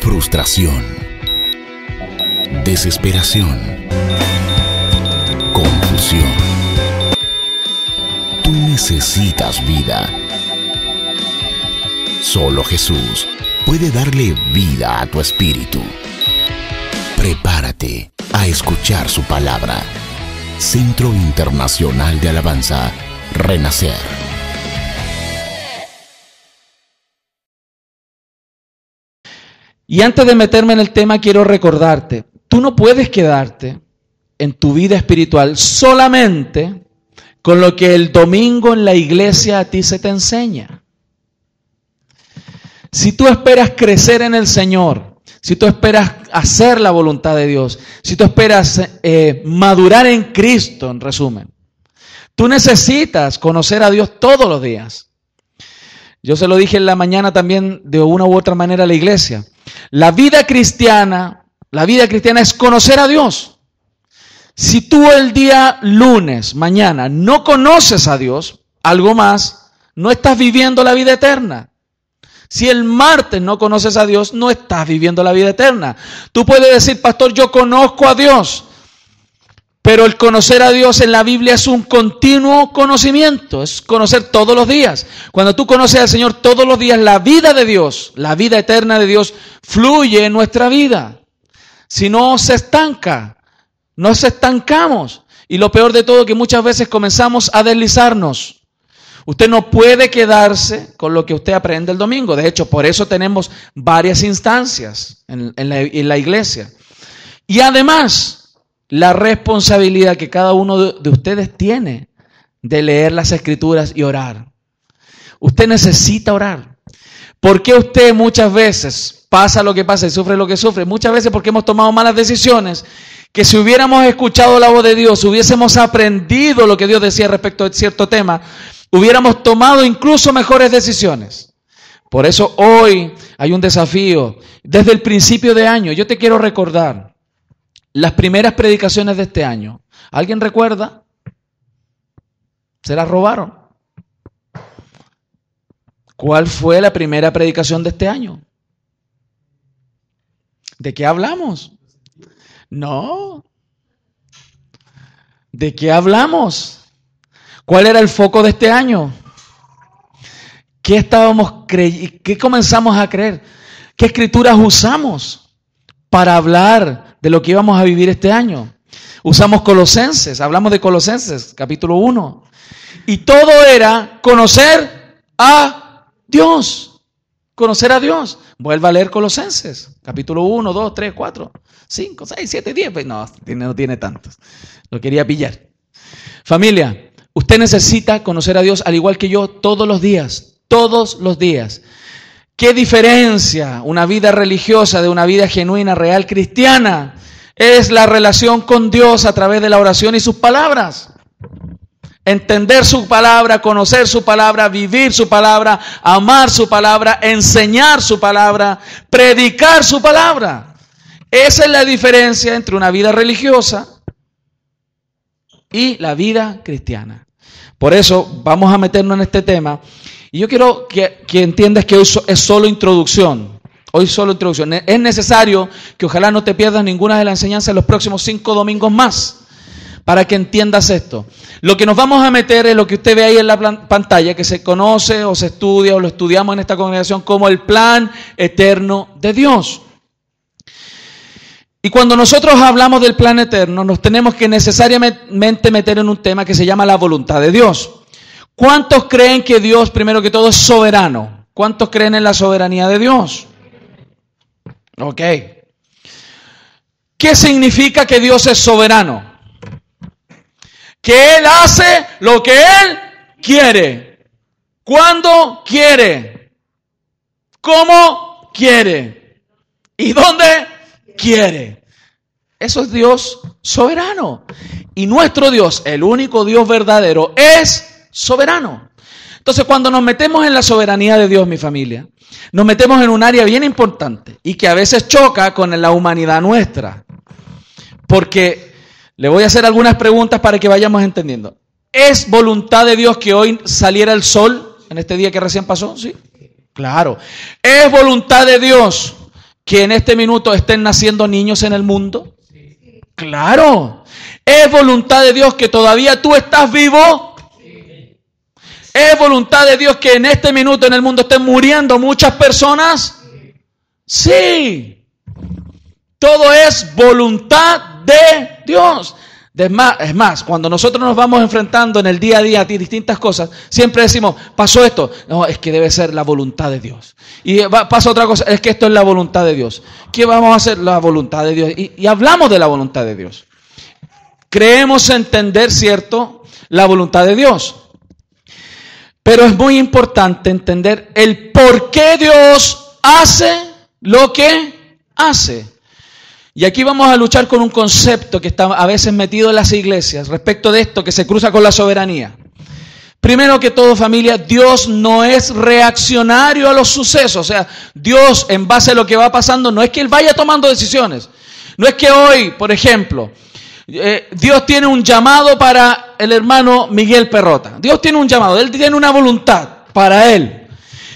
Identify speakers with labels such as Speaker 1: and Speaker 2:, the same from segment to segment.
Speaker 1: frustración, desesperación, confusión. Tú necesitas vida. Solo Jesús puede darle vida a tu espíritu. Prepárate a escuchar su palabra. Centro Internacional de Alabanza, Renacer.
Speaker 2: Y antes de meterme en el tema, quiero recordarte, tú no puedes quedarte en tu vida espiritual solamente con lo que el domingo en la iglesia a ti se te enseña. Si tú esperas crecer en el Señor, si tú esperas hacer la voluntad de Dios, si tú esperas madurar en Cristo, en resumen, tú necesitas conocer a Dios todos los días. Yo se lo dije en la mañana también de una u otra manera a la iglesia. La vida cristiana es conocer a Dios. Si tú el día lunes, mañana, no conoces a Dios, algo más, no estás viviendo la vida eterna. Si el martes no conoces a Dios, no estás viviendo la vida eterna. Tú puedes decir, pastor, yo conozco a Dios. Pero el conocer a Dios en la Biblia es un continuo conocimiento, es conocer todos los días. Cuando tú conoces al Señor todos los días, la vida de Dios, la vida eterna de Dios, fluye en nuestra vida. Si no, se estanca, nos estancamos. Y lo peor de todo, que muchas veces comenzamos a deslizarnos. Usted no puede quedarse con lo que usted aprende el domingo. De hecho, por eso tenemos varias instancias en la iglesia. Y además, la responsabilidad que cada uno de ustedes tiene de leer las Escrituras y orar. Usted necesita orar. ¿Por qué usted muchas veces pasa lo que pasa y sufre lo que sufre? Muchas veces porque hemos tomado malas decisiones, que si hubiéramos escuchado la voz de Dios, hubiésemos aprendido lo que Dios decía respecto a cierto tema, hubiéramos tomado incluso mejores decisiones. Por eso hoy hay un desafío. Desde el principio de año, yo te quiero recordar las primeras predicaciones de este año. ¿Alguien recuerda? ¿Se las robaron? ¿Cuál fue la primera predicación de este año? ¿De qué hablamos? No. ¿De qué hablamos? ¿Cuál era el foco de este año? ¿Qué comenzamos a creer? ¿Qué escrituras usamos para hablar de lo que íbamos a vivir este año? Usamos Colosenses, hablamos de Colosenses, capítulo 1. Y todo era conocer a Dios. Conocer a Dios. Vuelva a leer Colosenses, capítulo 1, 2, 3, 4, 5, 6, 7, 10. Pues no tiene tantos. Lo quería pillar. Familia, usted necesita conocer a Dios al igual que yo todos los días. Todos los días. ¿Qué diferencia una vida religiosa de una vida genuina, real, cristiana? Es la relación con Dios a través de la oración y sus palabras. Entender su palabra, conocer su palabra, vivir su palabra, amar su palabra, enseñar su palabra, predicar su palabra. Esa es la diferencia entre una vida religiosa y la vida cristiana. Por eso vamos a meternos en este tema. Y yo quiero que entiendas que hoy es solo introducción. Hoy solo introducción. Es necesario que ojalá no te pierdas ninguna de las enseñanzas en los próximos 5 domingos más, para que entiendas esto. Lo que nos vamos a meter es lo que usted ve ahí en la pantalla, que se conoce o se estudia o lo estudiamos en esta congregación como el plan eterno de Dios. Y cuando nosotros hablamos del plan eterno, nos tenemos que necesariamente meter en un tema que se llama la voluntad de Dios. ¿Cuántos creen que Dios, primero que todo, es soberano? ¿Cuántos creen en la soberanía de Dios? Ok. ¿Qué significa que Dios es soberano? Que Él hace lo que Él quiere. ¿Cuándo quiere? ¿Cómo quiere? ¿Y dónde quiere? Eso es Dios soberano. Y nuestro Dios, el único Dios verdadero, es soberano. Entonces, cuando nos metemos en la soberanía de Dios, mi familia, nos metemos en un área bien importante y que a veces choca con la humanidad nuestra. Porque le voy a hacer algunas preguntas para que vayamos entendiendo. ¿Es voluntad de Dios que hoy saliera el sol en este día que recién pasó? Sí, claro. ¿Es voluntad de Dios que en este minuto estén naciendo niños en el mundo? Sí. Claro. ¿Es voluntad de Dios que todavía tú estás vivo? Sí. ¿Es voluntad de Dios que en este minuto en el mundo estén muriendo muchas personas? Sí. Sí. Todo es voluntad de Dios. Es más, cuando nosotros nos vamos enfrentando en el día a día a distintas cosas, siempre decimos, pasó esto. No, es que debe ser la voluntad de Dios. Y pasa otra cosa, es que esto es la voluntad de Dios. ¿Qué vamos a hacer? La voluntad de Dios. Y hablamos de la voluntad de Dios. Creemos entender, ¿cierto?, la voluntad de Dios. Pero es muy importante entender el por qué Dios hace lo que hace. Y aquí vamos a luchar con un concepto que está a veces metido en las iglesias respecto de esto que se cruza con la soberanía. Primero que todo, familia, Dios no es reaccionario a los sucesos. O sea, Dios, en base a lo que va pasando, no es que Él vaya tomando decisiones. No es que hoy, por ejemplo, Dios tiene un llamado para el hermano Miguel Perrota. Dios tiene un llamado, Él tiene una voluntad para él.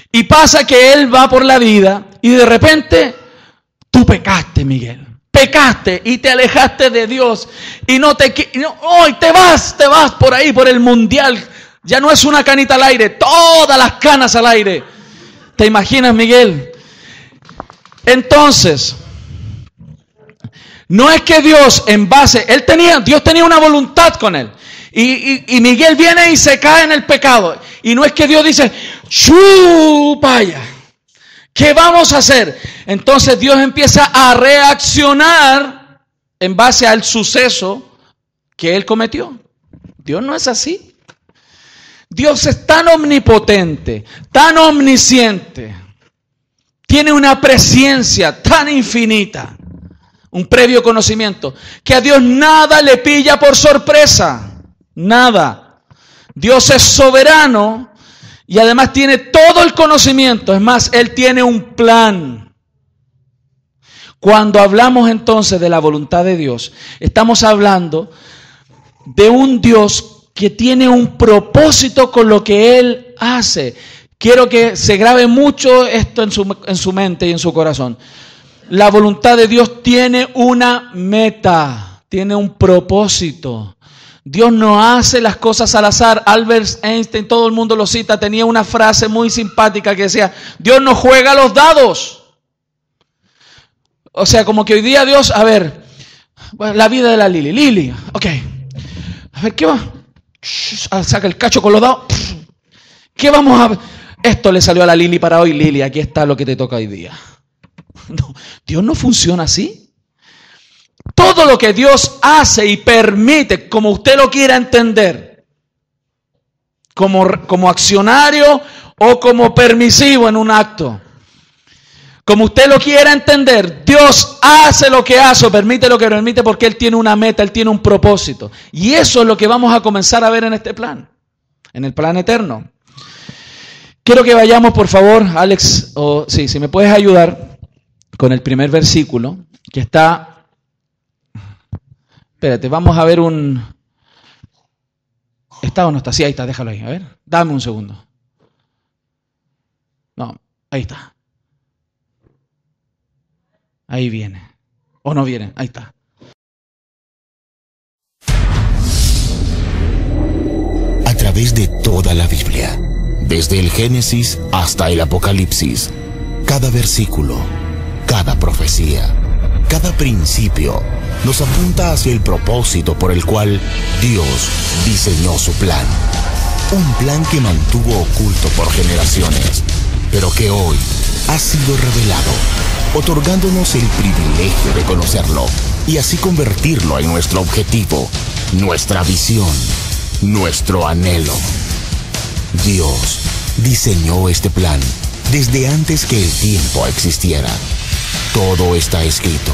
Speaker 2: Y pasa que él va por la vida y de repente tú pecaste, Miguel. Pecaste y te alejaste de Dios y hoy te vas por ahí, por el mundial. Ya no es una canita al aire, todas las canas al aire. ¿Te imaginas, Miguel? Entonces, no es que Dios Dios tenía una voluntad con él. Y Miguel viene y se cae en el pecado. Y no es que Dios dice, ¡chupaya! ¿Qué vamos a hacer? Entonces Dios empieza a reaccionar en base al suceso que Él cometió. Dios no es así. Dios es tan omnipotente, tan omnisciente, tiene una presciencia tan infinita, un previo conocimiento, que a Dios nada le pilla por sorpresa, nada. Dios es soberano. Y además tiene todo el conocimiento. Es más, Él tiene un plan. Cuando hablamos entonces de la voluntad de Dios, estamos hablando de un Dios que tiene un propósito con lo que Él hace. Quiero que se grabe mucho esto en su mente y en su corazón. La voluntad de Dios tiene una meta, tiene un propósito. Dios no hace las cosas al azar. Albert Einstein, todo el mundo lo cita, tenía una frase muy simpática que decía, Dios no juega los dados. O sea, como que hoy día Dios, a ver, la vida de la Lili. Lili, ok. A ver, ¿qué va? Saca el cacho con los dados. ¿Qué vamos a ver? Esto le salió a la Lili para hoy. Lili, aquí está lo que te toca hoy día. No, Dios no funciona así. Todo lo que Dios hace y permite, como usted lo quiera entender, como accionario o como permisivo en un acto, como usted lo quiera entender, Dios hace lo que hace o permite lo que permite porque Él tiene una meta, Él tiene un propósito. Y eso es lo que vamos a comenzar a ver en este plan, en el plan eterno. Quiero que vayamos, por favor, Alex, si me puedes ayudar con el primer versículo que está... Espérate, vamos a ver ¿Está o no está? Sí, ahí está, déjalo ahí. A ver, dame un segundo. No, ahí está. Ahí viene. ¿O no viene? Ahí está.
Speaker 1: A través de toda la Biblia, desde el Génesis hasta el Apocalipsis, cada versículo, cada profecía, cada principio nos apunta hacia el propósito por el cual Dios diseñó su plan. Un plan que mantuvo oculto por generaciones, pero que hoy ha sido revelado, otorgándonos el privilegio de conocerlo y así convertirlo en nuestro objetivo, nuestra visión, nuestro anhelo. Dios diseñó este plan desde antes que el tiempo existiera. Todo está escrito,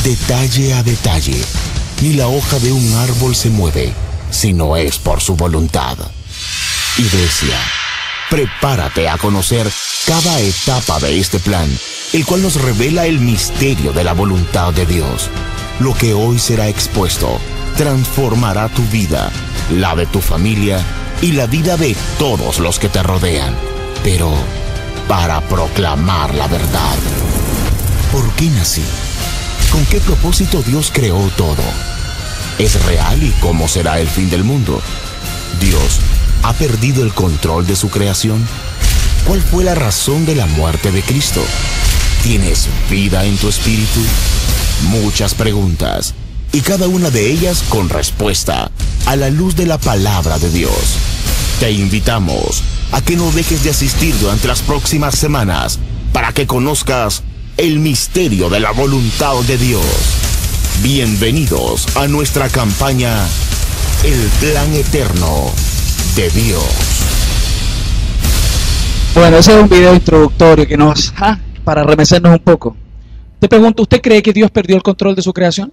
Speaker 1: detalle a detalle. Ni la hoja de un árbol se mueve, si no es por su voluntad. Iglesia, prepárate a conocer cada etapa de este plan, el cual nos revela el misterio de la voluntad de Dios. Lo que hoy será expuesto transformará tu vida, la de tu familia y la vida de todos los que te rodean. Pero para proclamar la verdad. ¿Por qué nací? ¿Con qué propósito Dios creó todo? ¿Es real y cómo será el fin del mundo? ¿Dios ha perdido el control de su creación? ¿Cuál fue la razón de la muerte de Cristo? ¿Tienes vida en tu espíritu? Muchas preguntas, y cada una de ellas con respuesta a la luz de la palabra de Dios. Te invitamos a que no dejes de asistir durante las próximas semanas para que conozcas el misterio de la voluntad de Dios. Bienvenidos a nuestra campaña El Plan Eterno de Dios.
Speaker 2: Bueno, ese es un video introductorio que nos para remecernos un poco. Te pregunto, ¿usted cree que Dios perdió el control de su creación?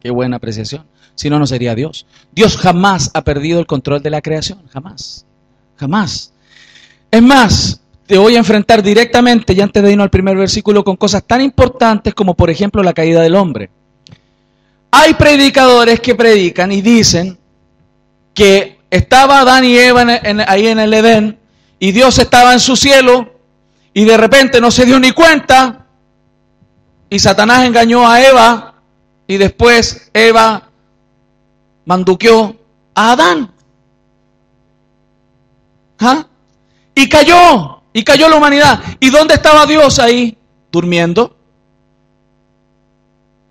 Speaker 2: Qué buena apreciación. Si no, no sería Dios. Dios jamás ha perdido el control de la creación. Jamás. Jamás. Es más, te voy a enfrentar directamente, ya antes de irnos al primer versículo, con cosas tan importantes como, por ejemplo, la caída del hombre. Hay predicadores que predican y dicen que estaba Adán y Eva ahí en el Edén, y Dios estaba en su cielo, y de repente no se dio ni cuenta, y Satanás engañó a Eva, y después Eva manduqueó a Adán. Y cayó la humanidad. ¿Y dónde estaba Dios ahí? Durmiendo.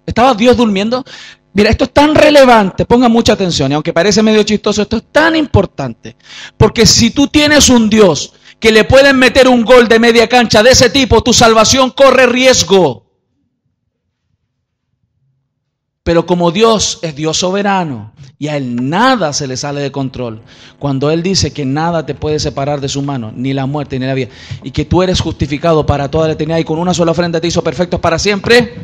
Speaker 2: ¿Estaba Dios durmiendo? Mira, esto es tan relevante, ponga mucha atención, y aunque parece medio chistoso, esto es tan importante, porque si tú tienes un Dios que le pueden meter un gol de media cancha de ese tipo, tu salvación corre riesgo. Pero como Dios es Dios soberano y a Él nada se le sale de control, cuando Él dice que nada te puede separar de su mano, ni la muerte ni la vida, y que tú eres justificado para toda la eternidad y con una sola ofrenda te hizo perfectos para siempre,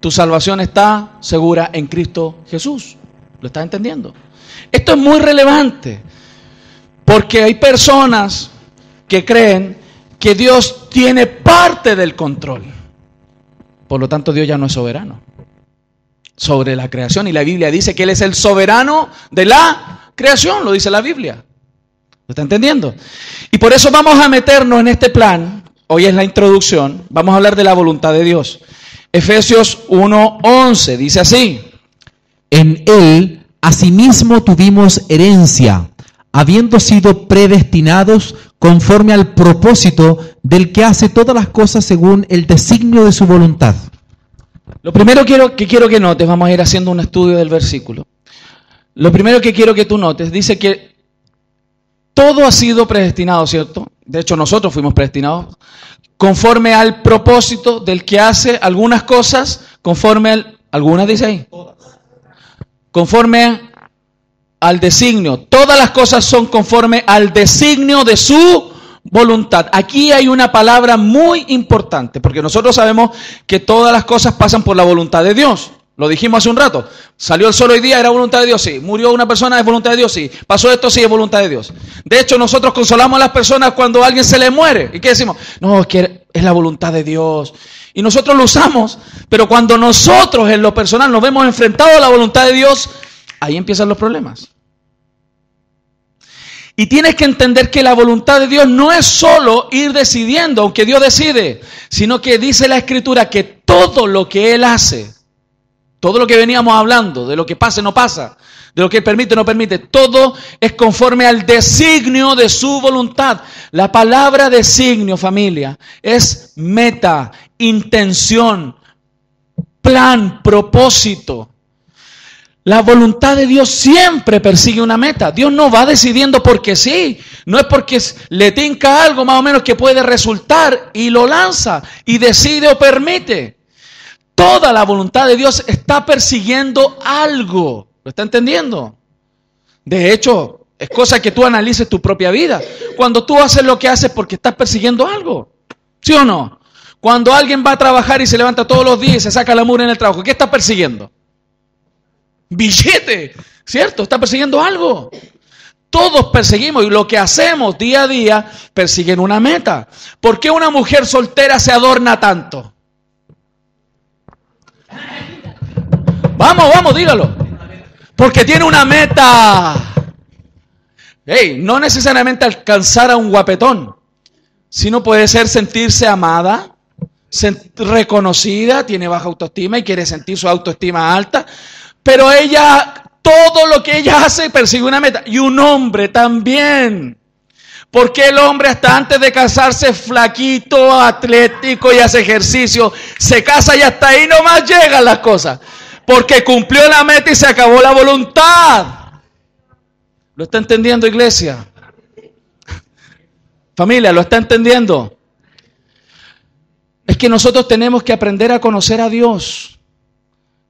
Speaker 2: tu salvación está segura en Cristo Jesús. ¿Lo estás entendiendo? Esto es muy relevante, porque hay personas que creen que Dios tiene parte del control. Por lo tanto, Dios ya no es soberano sobre la creación, y la Biblia dice que Él es el soberano de la creación, lo dice la Biblia. ¿Lo está entendiendo? Y por eso vamos a meternos en este plan. Hoy es la introducción, vamos a hablar de la voluntad de Dios. Efesios 1:11 dice así:
Speaker 3: en Él asimismo tuvimos herencia, habiendo sido predestinados conforme al propósito del que hace todas las cosas según el designio de su voluntad.
Speaker 2: Lo primero que quiero que notes, vamos a ir haciendo un estudio del versículo. Lo primero que quiero que tú notes, dice que todo ha sido predestinado, ¿cierto? De hecho, nosotros fuimos predestinados conforme al propósito del que hace algunas cosas, algunas dice ahí, conforme al designio. Todas las cosas son conforme al designio de su voluntad. Aquí hay una palabra muy importante, porque nosotros sabemos que todas las cosas pasan por la voluntad de Dios. Lo dijimos hace un rato. Salió el sol hoy día, era voluntad de Dios, sí. Murió una persona, es voluntad de Dios, sí. Pasó esto, sí, es voluntad de Dios. De hecho, nosotros consolamos a las personas cuando a alguien se le muere. ¿Y qué decimos? No, es que es la voluntad de Dios. Y nosotros lo usamos, pero cuando nosotros en lo personal nos vemos enfrentados a la voluntad de Dios, ahí empiezan los problemas. Y tienes que entender que la voluntad de Dios no es solo ir decidiendo, aunque Dios decide, sino que dice la Escritura que todo lo que Él hace, todo lo que veníamos hablando, de lo que pasa y no pasa, de lo que permite o no permite, todo es conforme al designio de su voluntad. La palabra designio, familia, es meta, intención, plan, propósito. La voluntad de Dios siempre persigue una meta. Dios no va decidiendo porque sí. No es porque le tinca algo más o menos que puede resultar y lo lanza y decide o permite. Toda la voluntad de Dios está persiguiendo algo. ¿Lo está entendiendo? De hecho, es cosa que tú analices tu propia vida. Cuando tú haces lo que haces porque estás persiguiendo algo. ¿Sí o no? Cuando alguien va a trabajar y se levanta todos los días y se saca la mugre en el trabajo, ¿qué está persiguiendo? Billete, ¿cierto? Está persiguiendo algo. Todos perseguimos, y lo que hacemos día a día persiguen una meta. ¿Por qué una mujer soltera se adorna tanto? Vamos, dígalo. Porque tiene una meta. Hey, no necesariamente alcanzar a un guapetón, sino puede ser sentirse amada, reconocida, tiene baja autoestima y quiere sentir su autoestima alta, pero ella, todo lo que ella hace persigue una meta. Y un hombre también. ¿Por qué el hombre hasta antes de casarse flaquito, atlético y hace ejercicio? Se casa y hasta ahí nomás llegan las cosas. Porque cumplió la meta y se acabó la voluntad. ¿Lo está entendiendo, iglesia? Familia, ¿lo está entendiendo? Es que nosotros tenemos que aprender a conocer a Dios.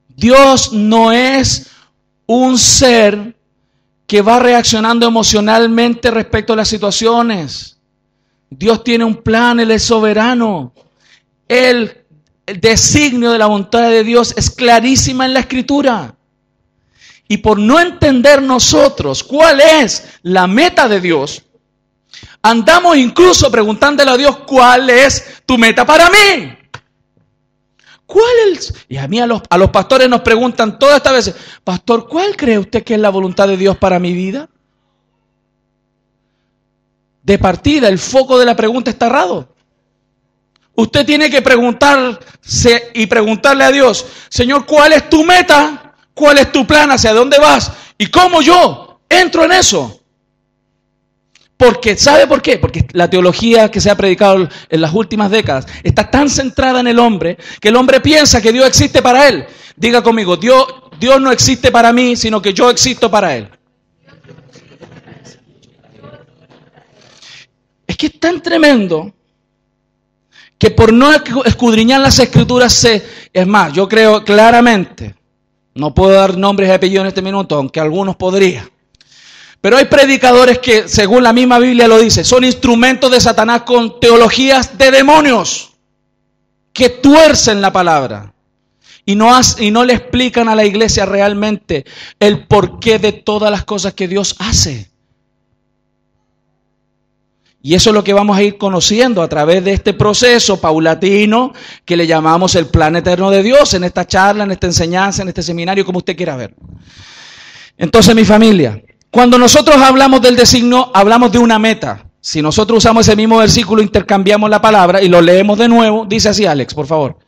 Speaker 2: Dios no es un ser que va reaccionando emocionalmente respecto a las situaciones. Dios tiene un plan, Él es soberano. El designio de la voluntad de Dios es clarísima en la Escritura. Y por no entender nosotros cuál es la meta de Dios, andamos incluso preguntándole a Dios, ¿cuál es tu meta para mí? ¿Cuál es? Y a mí a los pastores nos preguntan todas estas veces, pastor, ¿cuál cree usted que es la voluntad de Dios para mi vida? De partida, el foco de la pregunta está errado. Usted tiene que preguntarse y preguntarle a Dios, Señor, ¿cuál es tu meta? ¿Cuál es tu plan? ¿Hacia dónde vas? ¿Y cómo yo entro en eso? Porque, ¿sabe por qué? Porque la teología que se ha predicado en las últimas décadas está tan centrada en el hombre que el hombre piensa que Dios existe para él. Diga conmigo, Dios no existe para mí, sino que yo existo para él. Es que es tan tremendo que por no escudriñar las Escrituras es más, yo creo claramente, no puedo dar nombres y apellidos en este minuto, aunque algunos podría. Pero hay predicadores que, según la misma Biblia lo dice, son instrumentos de Satanás con teologías de demonios que tuercen la palabra y no le explican a la iglesia realmente el porqué de todas las cosas que Dios hace. Y eso es lo que vamos a ir conociendo a través de este proceso paulatino que le llamamos el plan eterno de Dios, en esta charla, en esta enseñanza, en este seminario, como usted quiera ver. Entonces, mi familia, cuando nosotros hablamos del designio, hablamos de una meta. Si nosotros usamos ese mismo versículo, intercambiamos la palabra y lo leemos de nuevo, dice así, Alex, por favor.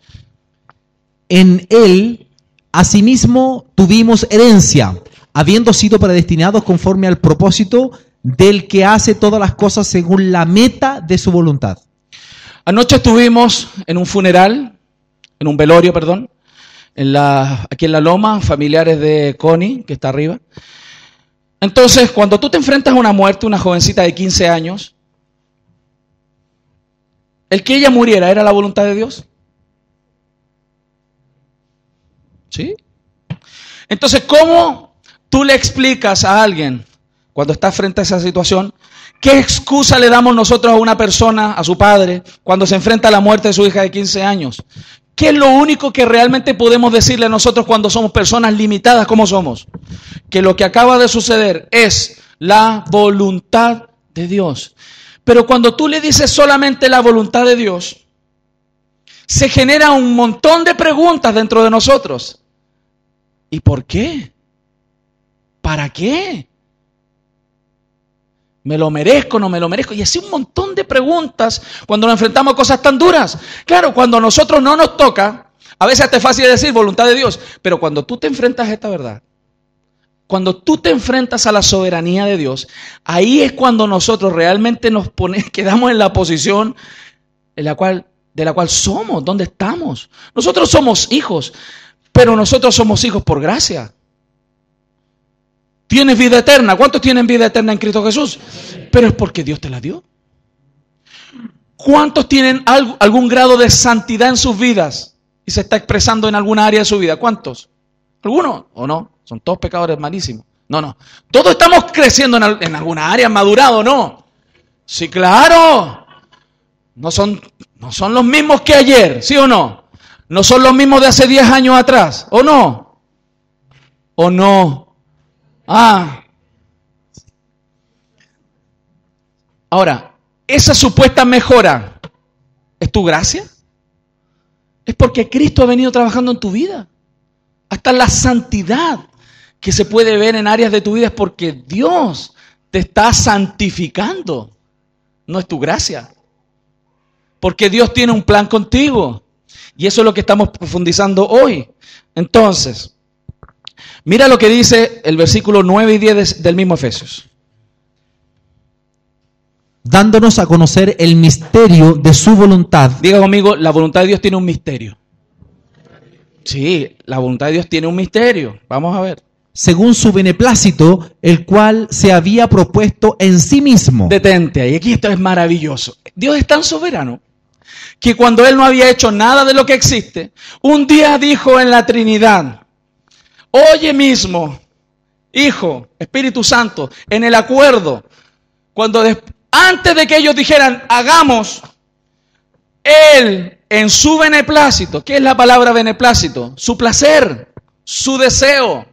Speaker 3: En Él, asimismo, tuvimos herencia, habiendo sido predestinados conforme al propósito del que hace todas las cosas según la meta de su voluntad.
Speaker 2: Anoche estuvimos en un funeral, en un velorio, perdón, aquí en la Loma, familiares de Connie, que está arriba. Entonces, cuando tú te enfrentas a una muerte, una jovencita de 15 años, el que ella muriera, ¿era la voluntad de Dios? ¿Sí? Entonces, ¿cómo tú le explicas a alguien, cuando estás frente a esa situación, qué excusa le damos nosotros a una persona, a su padre, cuando se enfrenta a la muerte de su hija de 15 años? ¿Qué es lo único que realmente podemos decirle a nosotros cuando somos personas limitadas como somos? Que lo que acaba de suceder es la voluntad de Dios. Pero cuando tú le dices solamente la voluntad de Dios, se genera un montón de preguntas dentro de nosotros. ¿Y por qué? ¿Para qué? ¿Me lo merezco? ¿No me lo merezco? Y así un montón de preguntas cuando nos enfrentamos a cosas tan duras. Claro, cuando a nosotros no nos toca, a veces hasta es fácil decir voluntad de Dios, pero cuando tú te enfrentas a esta verdad, cuando tú te enfrentas a la soberanía de Dios, ahí es cuando nosotros realmente quedamos en la posición de la cual somos, donde estamos. Nosotros somos hijos, pero nosotros somos hijos por gracia. ¿Tienes vida eterna? ¿Cuántos tienen vida eterna en Cristo Jesús? Pero es porque Dios te la dio. ¿Cuántos tienen algún grado de santidad en sus vidas y se está expresando en alguna área de su vida? ¿Cuántos? ¿Algunos o no? Son todos pecadores malísimos. No. Todos estamos creciendo en alguna área, madurado, ¿no? Sí, claro. No son los mismos que ayer, ¿sí o no? No son los mismos de hace 10 años atrás, ¿o no? ¿O no? Ahora, esa supuesta mejora, ¿es tu gracia? Es porque Cristo ha venido trabajando en tu vida. Hasta la santidad que se puede ver en áreas de tu vida es porque Dios te está santificando. No es tu gracia. Porque Dios tiene un plan contigo. Y eso es lo que estamos profundizando hoy. Entonces, mira lo que dice el versículo 9 y 10 del mismo Efesios.
Speaker 3: Dándonos a conocer el misterio de su voluntad.
Speaker 2: Diga conmigo, la voluntad de Dios tiene un misterio. Sí, la voluntad de Dios tiene un misterio. Vamos a ver.
Speaker 3: Según su beneplácito, el cual se había propuesto en sí mismo.
Speaker 2: Detente ahí, aquí esto es maravilloso. Dios es tan soberano que cuando Él no había hecho nada de lo que existe, un día dijo en la Trinidad, oye mismo, Hijo, Espíritu Santo, en el acuerdo, antes de que ellos dijeran, hagamos, Él en su beneplácito, ¿qué es la palabra beneplácito? Su placer, su deseo.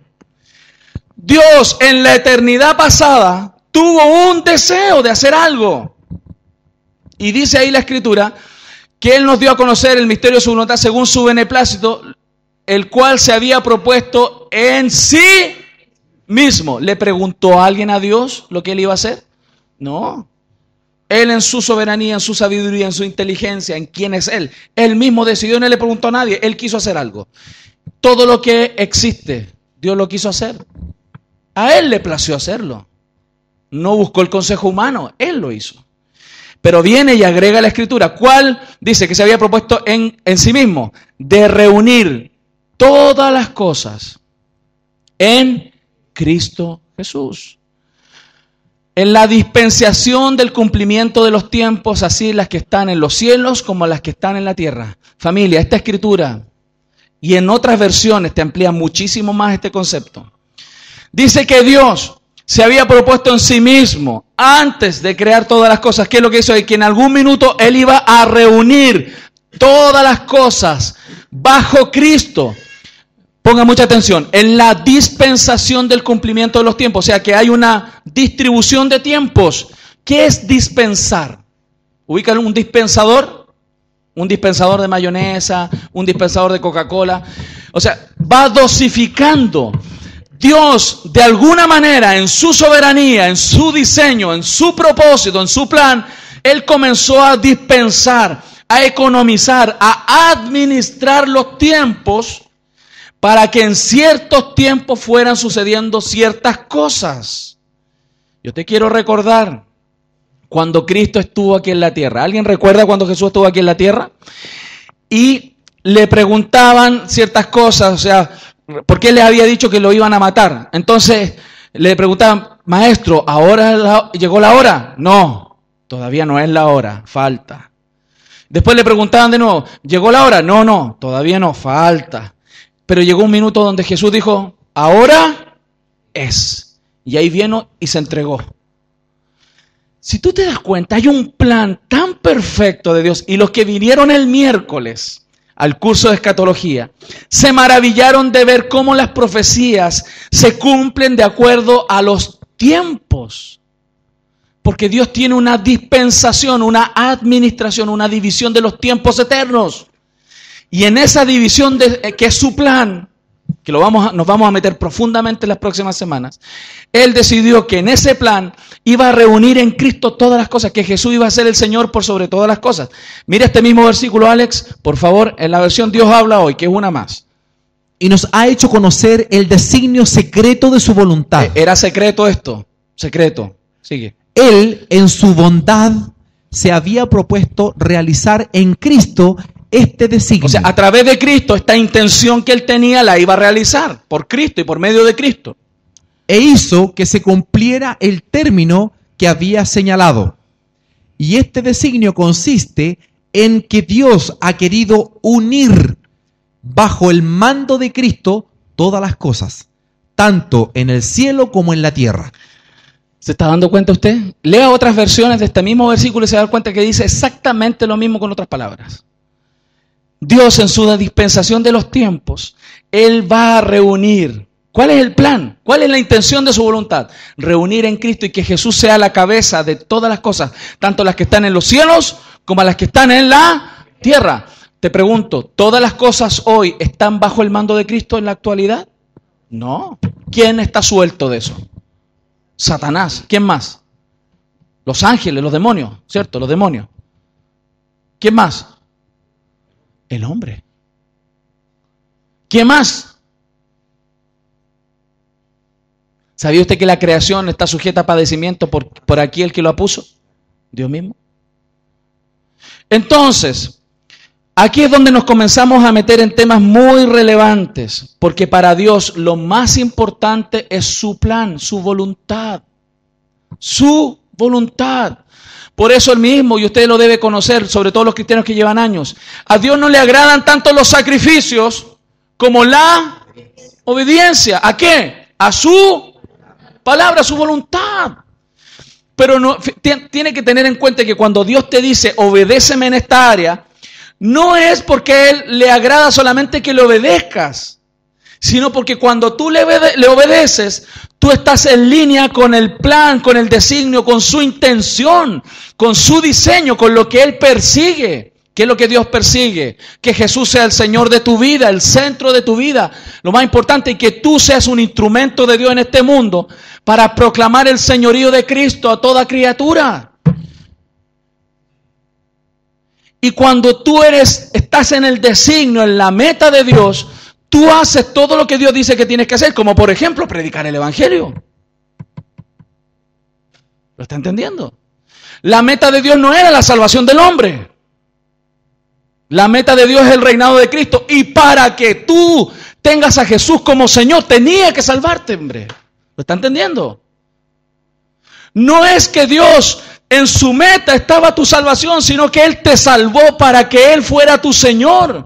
Speaker 2: Dios en la eternidad pasada tuvo un deseo de hacer algo. Y dice ahí la Escritura que Él nos dio a conocer el misterio de su voluntad según su beneplácito, el cual se había propuesto en sí mismo. ¿Le preguntó a alguien a Dios lo que Él iba a hacer? No. Él en su soberanía, en su sabiduría, en su inteligencia, en quién es Él. Él mismo decidió, no le preguntó a nadie. Él quiso hacer algo. Todo lo que existe, Dios lo quiso hacer. A Él le plació hacerlo. No buscó el consejo humano, Él lo hizo. Pero viene y agrega la Escritura. ¿Cuál? Dice que se había propuesto en sí mismo. De reunir todas las cosas en Cristo Jesús. En la dispensación del cumplimiento de los tiempos, así las que están en los cielos como las que están en la tierra. Familia, esta Escritura y en otras versiones te amplía muchísimo más este concepto. Dice que Dios se había propuesto en sí mismo, antes de crear todas las cosas, ¿qué es lo que hizo? Y que en algún minuto Él iba a reunir todas las cosas bajo Cristo. Ponga mucha atención, en la dispensación del cumplimiento de los tiempos, o sea que hay una distribución de tiempos. ¿Qué es dispensar? ¿Ubican un dispensador? Un dispensador de mayonesa, un dispensador de Coca-Cola. O sea, va dosificando. Dios, de alguna manera, en su soberanía, en su diseño, en su propósito, en su plan, Él comenzó a dispensar, a economizar, a administrar los tiempos para que en ciertos tiempos fueran sucediendo ciertas cosas. Yo te quiero recordar cuando Cristo estuvo aquí en la tierra. ¿Alguien recuerda cuando Jesús estuvo aquí en la tierra? Y le preguntaban ciertas cosas, o sea, porque Él les había dicho que lo iban a matar. Entonces le preguntaban, maestro, ¿ahora llegó la hora? No, todavía no es la hora, falta. Después le preguntaban de nuevo, ¿llegó la hora? No, todavía no, falta. Pero llegó un minuto donde Jesús dijo, ahora es. Y ahí vino y se entregó. Si tú te das cuenta, hay un plan tan perfecto de Dios. Y los que vinieron el miércoles al curso de escatología, se maravillaron de ver cómo las profecías se cumplen de acuerdo a los tiempos. Porque Dios tiene una dispensación, una administración, una división de los tiempos eternos. Y en esa división que es su plan, que nos vamos a meter profundamente en las próximas semanas, Él decidió que en ese plan iba a reunir en Cristo todas las cosas, que Jesús iba a ser el Señor por sobre todas las cosas. Mira este mismo versículo, Alex, por favor, en la versión Dios habla hoy, que es una más.
Speaker 3: Y nos ha hecho conocer el designio secreto de su voluntad.
Speaker 2: ¿Era secreto esto? Secreto. Sigue.
Speaker 3: Él, en su bondad, se había propuesto realizar en Cristo este designio.
Speaker 2: O sea, a través de Cristo, esta intención que Él tenía la iba a realizar por Cristo y por medio de Cristo.
Speaker 3: E hizo que se cumpliera el término que había señalado. Y este designio consiste en que Dios ha querido unir bajo el mando de Cristo todas las cosas, tanto en el cielo como en la tierra.
Speaker 2: ¿Se está dando cuenta usted? Lea otras versiones de este mismo versículo y se da cuenta que dice exactamente lo mismo con otras palabras. Dios en su dispensación de los tiempos, Él va a reunir. ¿Cuál es el plan? ¿Cuál es la intención de su voluntad? Reunir en Cristo y que Jesús sea la cabeza de todas las cosas, tanto las que están en los cielos como las que están en la tierra. Te pregunto, ¿todas las cosas hoy están bajo el mando de Cristo en la actualidad? No. ¿Quién está suelto de eso? Satanás. ¿Quién más? Los ángeles, los demonios, ¿cierto? Los demonios. ¿Quién más? El hombre. ¿Quién más? ¿Sabía usted que la creación está sujeta a padecimiento por aquel que lo puso? Dios mismo. Entonces, aquí es donde nos comenzamos a meter en temas muy relevantes, porque para Dios lo más importante es su plan, su voluntad. Su voluntad. Por eso él mismo, y usted lo debe conocer, sobre todo los cristianos que llevan años, a Dios no le agradan tanto los sacrificios como la obediencia. ¿A qué? A su palabra, a su voluntad. Pero no, tiene que tener en cuenta que cuando Dios te dice, obedéceme en esta área, no es porque Él le agrada solamente que le obedezcas, sino porque cuando tú le obedeces, tú estás en línea con el plan, con el designio, con su intención, con su diseño, con lo que Él persigue. ¿Qué es lo que Dios persigue? Que Jesús sea el Señor de tu vida, el centro de tu vida. Lo más importante es que tú seas un instrumento de Dios en este mundo para proclamar el señorío de Cristo a toda criatura. Y cuando tú estás en el designio, en la meta de Dios, tú haces todo lo que Dios dice que tienes que hacer, como por ejemplo predicar el evangelio. ¿Lo está entendiendo? La meta de Dios no era la salvación del hombre. La meta de Dios es el reinado de Cristo. Y para que tú tengas a Jesús como Señor, tenía que salvarte, hombre. ¿Lo está entendiendo? No es que Dios en su meta estaba tu salvación, sino que Él te salvó para que Él fuera tu Señor.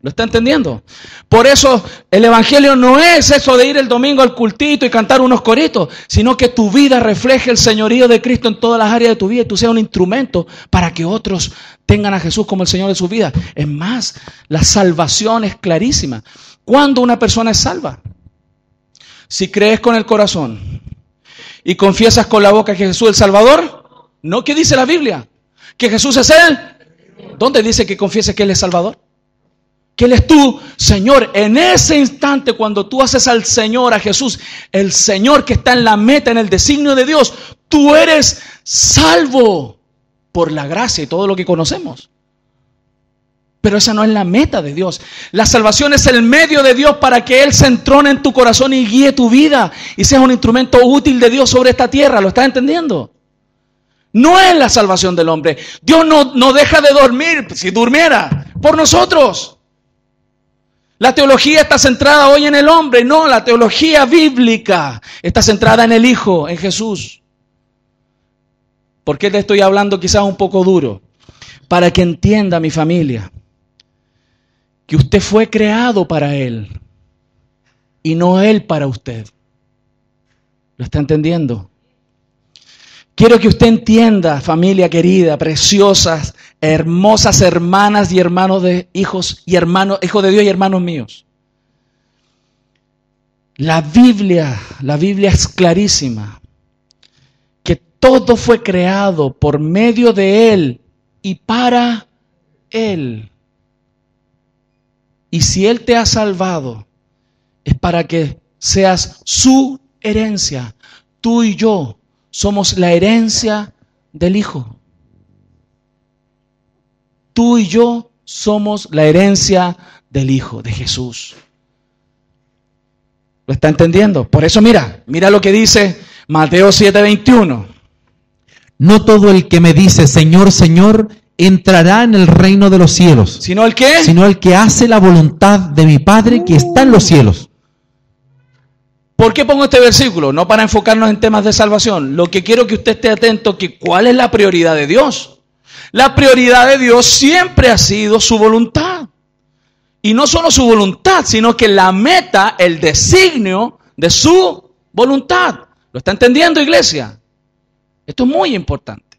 Speaker 2: ¿Lo está entendiendo? Por eso el evangelio no es eso de ir el domingo al cultito y cantar unos coritos, sino que tu vida refleje el señorío de Cristo en todas las áreas de tu vida y tú seas un instrumento para que otros tengan a Jesús como el Señor de su vida. Es más, la salvación es clarísima. ¿Cuándo una persona es salva? Si crees con el corazón y confiesas con la boca que Jesús es el Salvador. ¿No? ¿Qué dice la Biblia? ¿Que Jesús es Él? ¿Dónde dice que confieses que Él es Salvador? Que Él es tu Señor. En ese instante, cuando tú haces al Señor, a Jesús, el Señor que está en la meta, en el designio de Dios, tú eres salvo por la gracia y todo lo que conocemos. Pero esa no es la meta de Dios. La salvación es el medio de Dios para que Él se entrone en tu corazón y guíe tu vida y seas un instrumento útil de Dios sobre esta tierra. ¿Lo estás entendiendo? No es la salvación del hombre. Dios no deja de dormir, si durmiera, por nosotros. La teología está centrada hoy en el hombre. No, la teología bíblica está centrada en el Hijo, en Jesús. ¿Por qué te estoy hablando quizás un poco duro? Para que entienda mi familia que usted fue creado para Él y no Él para usted. ¿Lo está entendiendo? Quiero que usted entienda, familia querida, preciosas, hermosas hermanas y hermanos de hijos y hermanos, hijos de Dios y hermanos míos. La Biblia es clarísima, que todo fue creado por medio de Él y para Él. Y si Él te ha salvado, es para que seas su herencia. Tú y yo somos la herencia del Hijo. Tú y yo somos la herencia del Hijo, de Jesús. ¿Lo está entendiendo? Por eso mira lo que dice Mateo 7:21.
Speaker 3: No todo el que me dice, Señor, Señor, entrará en el reino de los cielos.
Speaker 2: ¿Sino el qué?
Speaker 3: Sino el que hace la voluntad de mi Padre que está en los cielos.
Speaker 2: ¿Por qué pongo este versículo? No para enfocarnos en temas de salvación. Lo que quiero que usted esté atento, que ¿cuál es la prioridad de Dios? La prioridad de Dios siempre ha sido su voluntad. Y no solo su voluntad, sino que la meta, el designio de su voluntad. ¿Lo está entendiendo, iglesia? Esto es muy importante.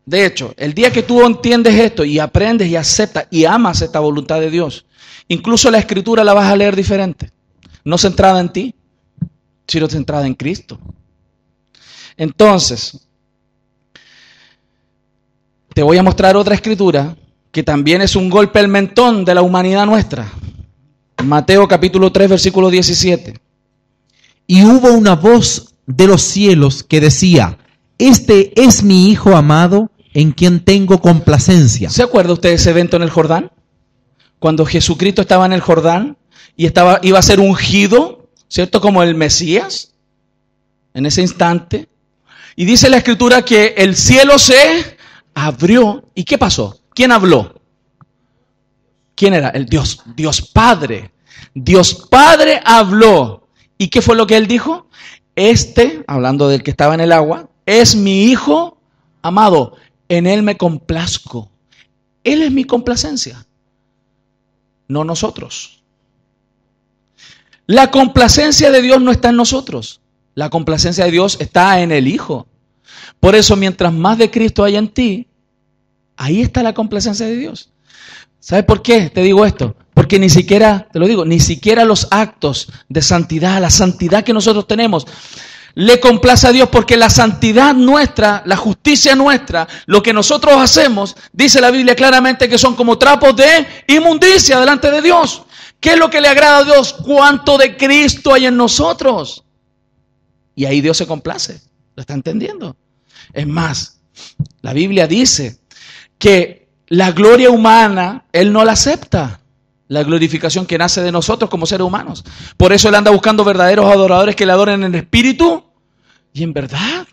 Speaker 2: De hecho, el día que tú entiendes esto y aprendes y aceptas y amas esta voluntad de Dios, incluso la Escritura la vas a leer diferente. No centrada en ti, sino centrada en Cristo. Entonces, te voy a mostrar otra escritura que también es un golpe al mentón de la humanidad nuestra. Mateo capítulo 3, versículo 17.
Speaker 3: Y hubo una voz de los cielos que decía: este es mi Hijo amado, en quien tengo complacencia.
Speaker 2: ¿Se acuerda usted de ese evento en el Jordán? Cuando Jesucristo estaba en el Jordán y iba a ser ungido, ¿cierto? Como el Mesías, en ese instante. Y dice la Escritura que el cielo se abrió. ¿Y qué pasó? ¿Quién habló? ¿Quién era? El Dios Padre. Dios Padre habló. ¿Y qué fue lo que él dijo? Hablando del que estaba en el agua, es mi Hijo amado. En él me complazco. Él es mi complacencia, no nosotros. La complacencia de Dios no está en nosotros. La complacencia de Dios está en el Hijo. Por eso, mientras más de Cristo hay en ti, ahí está la complacencia de Dios. ¿Sabes por qué te digo esto? Porque ni siquiera, te lo digo, ni siquiera los actos de santidad, la santidad que nosotros tenemos, le complace a Dios, porque la santidad nuestra, la justicia nuestra, lo que nosotros hacemos, dice la Biblia claramente que son como trapos de inmundicia delante de Dios. ¿Qué es lo que le agrada a Dios? ¿Cuánto de Cristo hay en nosotros? Y ahí Dios se complace. ¿Lo está entendiendo? Es más, la Biblia dice que la gloria humana Él no la acepta. La glorificación que nace de nosotros como seres humanos. Por eso Él anda buscando verdaderos adoradores que le adoren en espíritu y en verdad.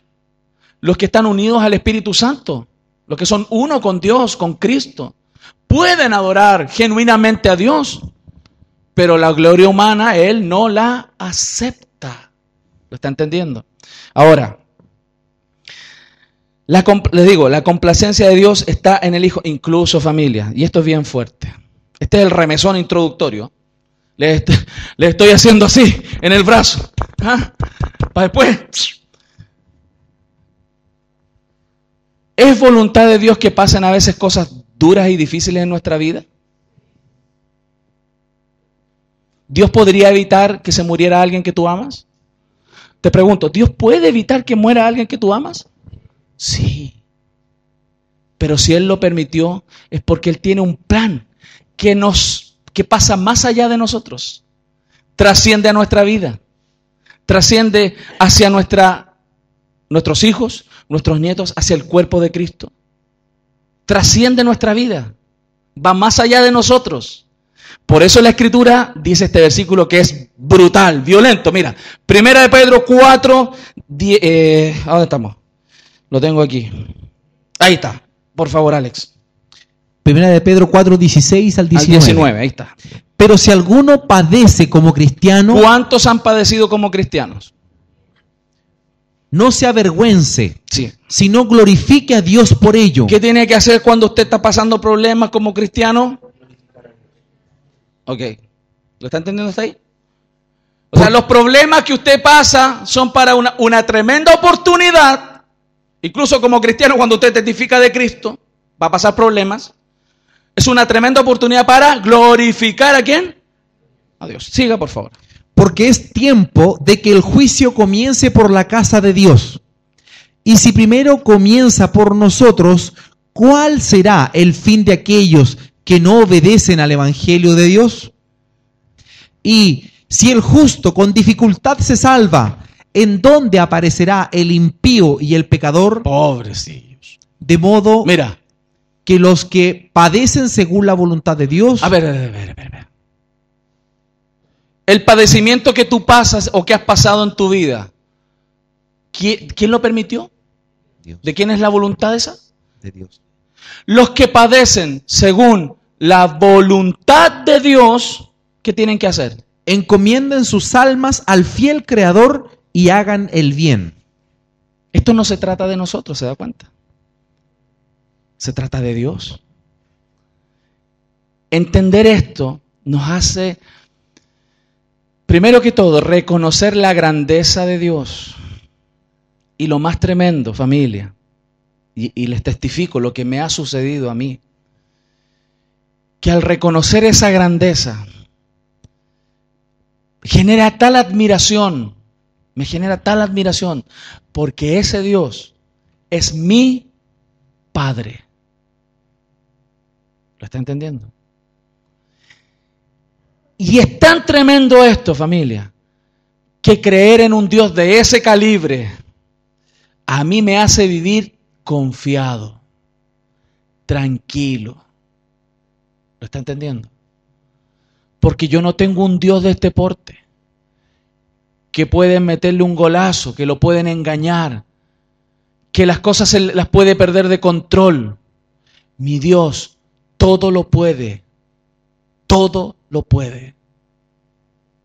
Speaker 2: Los que están unidos al Espíritu Santo, los que son uno con Dios, con Cristo, pueden adorar genuinamente a Dios. Pero la gloria humana Él no la acepta. ¿Lo está entendiendo? Ahora, les digo, la complacencia de Dios está en el Hijo, incluso familia. Y esto es bien fuerte. Este es el remesón introductorio. Le estoy haciendo así, en el brazo. ¿Ah? Para después. ¿Es voluntad de Dios que pasen a veces cosas duras y difíciles en nuestra vida? ¿Dios podría evitar que se muriera alguien que tú amas? Te pregunto, ¿Dios puede evitar que muera alguien que tú amas? Sí. Pero si Él lo permitió, es porque Él tiene un plan que pasa más allá de nosotros, trasciende a nuestra vida, trasciende hacia nuestros hijos, nuestros nietos, hacia el cuerpo de Cristo, trasciende nuestra vida, va más allá de nosotros. Por eso la Escritura dice este versículo que es brutal, violento. Mira, 1 de Pedro 4, ¿dónde estamos? Lo tengo aquí. Ahí está, por favor, Alex.
Speaker 3: Primera de Pedro 4, 16 al 19.
Speaker 2: Al 19, ahí está.
Speaker 3: Pero si alguno padece como cristiano,
Speaker 2: ¿cuántos han padecido como cristianos?
Speaker 3: No se avergüence,
Speaker 2: sí,
Speaker 3: sino glorifique a Dios por ello.
Speaker 2: ¿Qué tiene que hacer cuando usted está pasando problemas como cristiano? Ok, ¿lo está entendiendo hasta ahí? O sea, los problemas que usted pasa son para una tremenda oportunidad. Incluso como cristiano, cuando usted testifica de Cristo, va a pasar problemas. Es una tremenda oportunidad para glorificar ¿a quién? A Dios. Siga, por favor.
Speaker 3: Porque es tiempo de que el juicio comience por la casa de Dios. Y si primero comienza por nosotros, ¿cuál será el fin de aquellos que no obedecen al Evangelio de Dios? Y si el justo con dificultad se salva, ¿en dónde aparecerá el impío y el pecador?
Speaker 2: Pobrecillos.
Speaker 3: De modo,
Speaker 2: mira,
Speaker 3: que los que padecen según la voluntad de Dios.
Speaker 2: A ver. El padecimiento que tú pasas o que has pasado en tu vida, ¿quién lo permitió?
Speaker 3: Dios.
Speaker 2: ¿De quién es la voluntad esa?
Speaker 3: De Dios.
Speaker 2: Los que padecen según la voluntad de Dios, ¿qué tienen que hacer?
Speaker 3: Encomienden sus almas al fiel Creador y hagan el bien.
Speaker 2: Esto no se trata de nosotros, ¿se da cuenta? Se trata de Dios. Entender esto nos hace, primero que todo, reconocer la grandeza de Dios. Y lo más tremendo, familia, y les testifico lo que me ha sucedido a mí, que al reconocer esa grandeza, genera tal admiración, me genera tal admiración, porque ese Dios es mi Padre. ¿Lo está entendiendo? Y es tan tremendo esto, familia, que creer en un Dios de ese calibre a mí me hace vivir confiado, tranquilo. ¿Lo está entendiendo? Porque yo no tengo un Dios de este porte, que pueden meterle un golazo, que lo pueden engañar, que las cosas se las puede perder de control. Mi Dios todo lo puede, todo lo puede.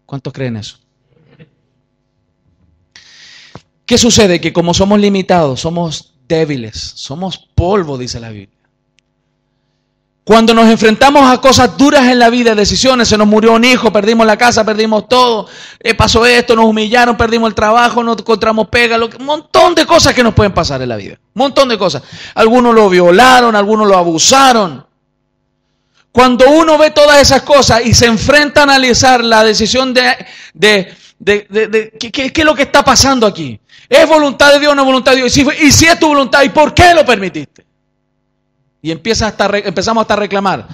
Speaker 2: ¿Cuántos creen eso? ¿Qué sucede? Que como somos limitados, somos débiles, somos polvo, dice la Biblia. Cuando nos enfrentamos a cosas duras en la vida, decisiones, se nos murió un hijo, perdimos la casa, perdimos todo, pasó esto, nos humillaron, perdimos el trabajo, no encontramos pega, un montón de cosas que nos pueden pasar en la vida, un montón de cosas. Algunos lo violaron, algunos lo abusaron. Cuando uno ve todas esas cosas y se enfrenta a analizar la decisión ¿qué es lo que está pasando aquí? ¿Es voluntad de Dios o no es voluntad de Dios? Y si es tu voluntad, ¿y por qué lo permitiste? Y empezamos hasta a reclamar.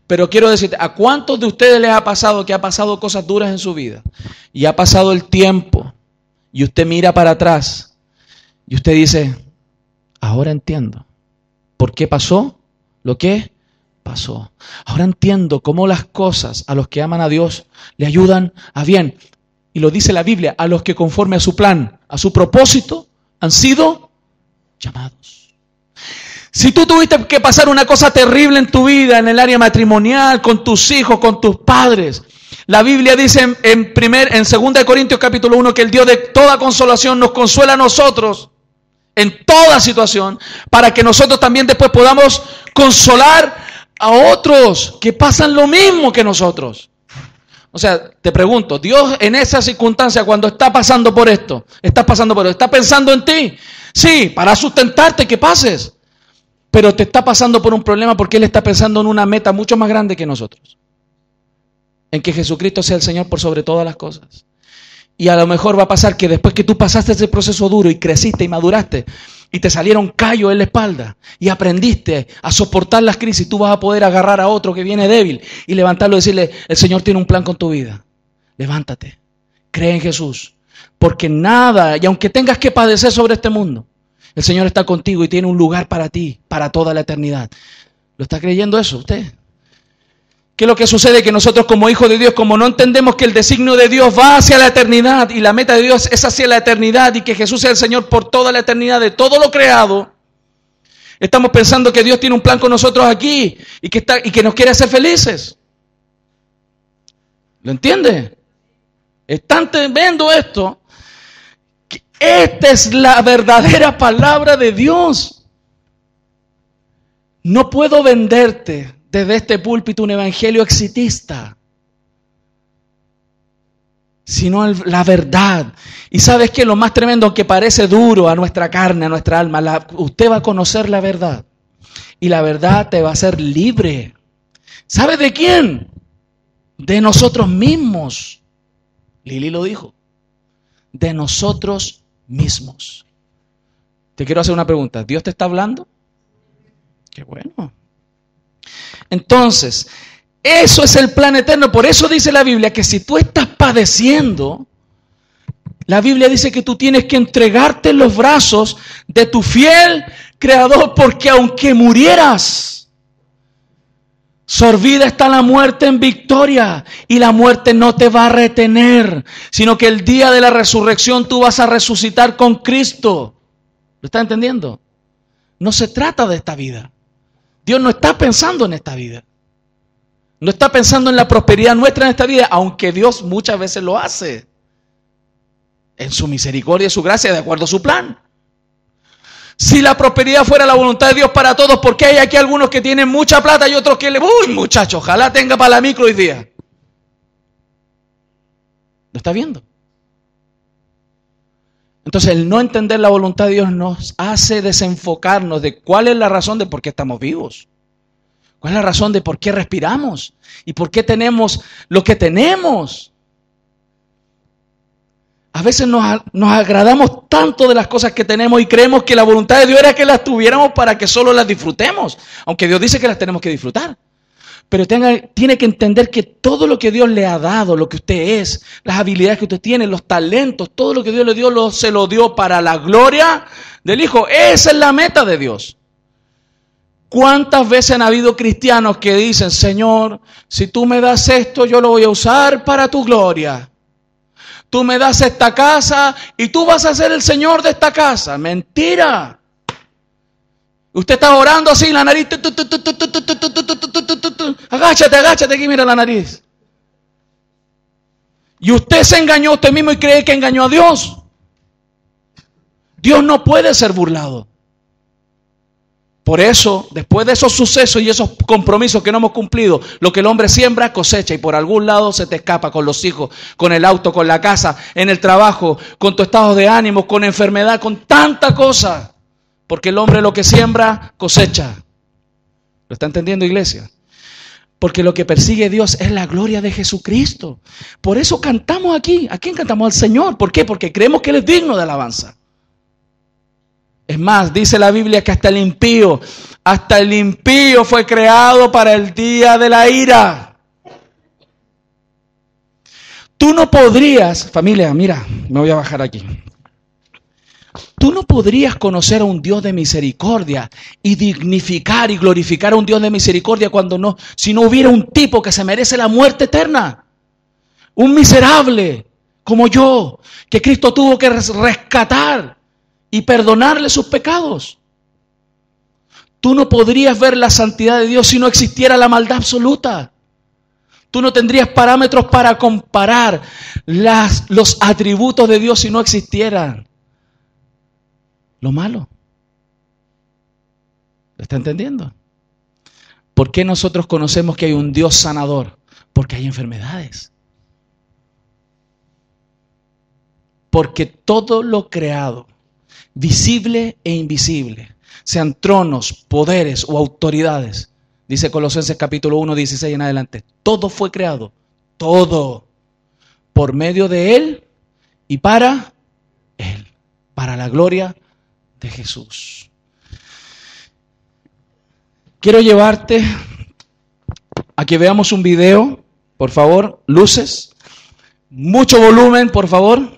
Speaker 2: Pero quiero decirte, ¿a cuántos de ustedes les ha pasado que ha pasado cosas duras en su vida? Y ha pasado el tiempo y usted mira para atrás y usted dice, ahora entiendo por qué pasó lo que pasó. Ahora entiendo cómo las cosas a los que aman a Dios le ayudan a bien. Y lo dice la Biblia, a los que conforme a su plan, a su propósito, han sido llamados. Si tú tuviste que pasar una cosa terrible en tu vida, en el área matrimonial, con tus hijos, con tus padres, la Biblia dice en 2 Corintios capítulo 1 que el Dios de toda consolación nos consuela a nosotros en toda situación, para que nosotros también después podamos consolar a otros que pasan lo mismo que nosotros. O sea, te pregunto, Dios en esa circunstancia, cuando está pasando por esto, ¿está pensando en ti? Sí, para sustentarte que pases. Pero te está pasando por un problema porque Él está pensando en una meta mucho más grande que nosotros. En que Jesucristo sea el Señor por sobre todas las cosas. Y a lo mejor va a pasar que después que tú pasaste ese proceso duro y creciste y maduraste y te salieron callos en la espalda y aprendiste a soportar las crisis, tú vas a poder agarrar a otro que viene débil y levantarlo y decirle, el Señor tiene un plan con tu vida. Levántate, cree en Jesús. Porque nada, y aunque tengas que padecer sobre este mundo, el Señor está contigo y tiene un lugar para ti, para toda la eternidad. ¿Lo está creyendo eso usted? ¿Qué es lo que sucede? Que nosotros como hijos de Dios, como no entendemos que el designio de Dios va hacia la eternidad y la meta de Dios es hacia la eternidad y que Jesús sea el Señor por toda la eternidad de todo lo creado, estamos pensando que Dios tiene un plan con nosotros aquí y que nos quiere hacer felices. ¿Lo entiende? Están viendo esto. Esta es la verdadera palabra de Dios. No puedo venderte desde este púlpito un evangelio exitista, sino la verdad. Y sabes que lo más tremendo, aunque parece duro a nuestra carne, a nuestra alma, usted va a conocer la verdad. Y la verdad te va a hacer libre. ¿Sabe de quién? De nosotros mismos. Lili lo dijo. De nosotros mismos. Te quiero hacer una pregunta. ¿Dios te está hablando? Qué bueno. Entonces, eso es el plan eterno. Por eso dice la Biblia que si tú estás padeciendo, la Biblia dice que tú tienes que entregarte en los brazos de tu fiel Creador, porque aunque murieras, sorbida está la muerte en victoria y la muerte no te va a retener, sino que el día de la resurrección tú vas a resucitar con Cristo. ¿Lo está entendiendo? No se trata de esta vida. Dios no está pensando en esta vida. No está pensando en la prosperidad nuestra en esta vida, aunque Dios muchas veces lo hace. En su misericordia y su gracia, de acuerdo a su plan. Si la prosperidad fuera la voluntad de Dios para todos, ¿por qué hay aquí algunos que tienen mucha plata y otros que uy, muchacho, ojalá tenga para la micro hoy día? ¿Lo está viendo? Entonces, el no entender la voluntad de Dios nos hace desenfocarnos de cuál es la razón de por qué estamos vivos. ¿Cuál es la razón de por qué respiramos? ¿Y por qué tenemos lo que tenemos? A veces nos agradamos tanto de las cosas que tenemos y creemos que la voluntad de Dios era que las tuviéramos para que solo las disfrutemos. Aunque Dios dice que las tenemos que disfrutar. Pero tiene que entender que todo lo que Dios le ha dado, lo que usted es, las habilidades que usted tiene, los talentos, todo lo que Dios le dio, se lo dio para la gloria del Hijo. Esa es la meta de Dios. ¿Cuántas veces han habido cristianos que dicen, Señor, si tú me das esto, yo lo voy a usar para tu gloria? Tú me das esta casa y tú vas a ser el Señor de esta casa. Mentira. Usted está orando así, la nariz. Agáchate aquí, mira la nariz. Y usted se engañó a usted mismo y cree que engañó a Dios. Dios no puede ser burlado. Por eso, después de esos sucesos y esos compromisos que no hemos cumplido, lo que el hombre siembra, cosecha. Y por algún lado se te escapa con los hijos, con el auto, con la casa, en el trabajo, con tu estado de ánimo, con enfermedad, con tanta cosa. Porque el hombre lo que siembra, cosecha. ¿Lo está entendiendo, iglesia? Porque lo que persigue Dios es la gloria de Jesucristo. Por eso cantamos aquí. ¿A quién cantamos? Al Señor. ¿Por qué? Porque creemos que Él es digno de alabanza. Es más, dice la Biblia que hasta el impío fue creado para el día de la ira. Tú no podrías, familia, mira, me voy a bajar aquí. Tú no podrías conocer a un Dios de misericordia y dignificar y glorificar a un Dios de misericordia si no hubiera un tipo que se merece la muerte eterna. Un miserable como yo, que Cristo tuvo que rescatar y perdonarle sus pecados. Tú no podrías ver la santidad de Dios si no existiera la maldad absoluta. Tú no tendrías parámetros para comparar los atributos de Dios si no existieran lo malo. ¿Lo está entendiendo? ¿Por qué nosotros conocemos que hay un Dios sanador? Porque hay enfermedades. Porque todo lo creado, visible e invisible, sean tronos, poderes o autoridades, dice Colosenses capítulo 1, 16 en adelante, todo fue creado, todo, por medio de Él y para Él, para la gloria de Jesús. Quiero llevarte a que veamos un video, por favor, luces, mucho volumen, por favor.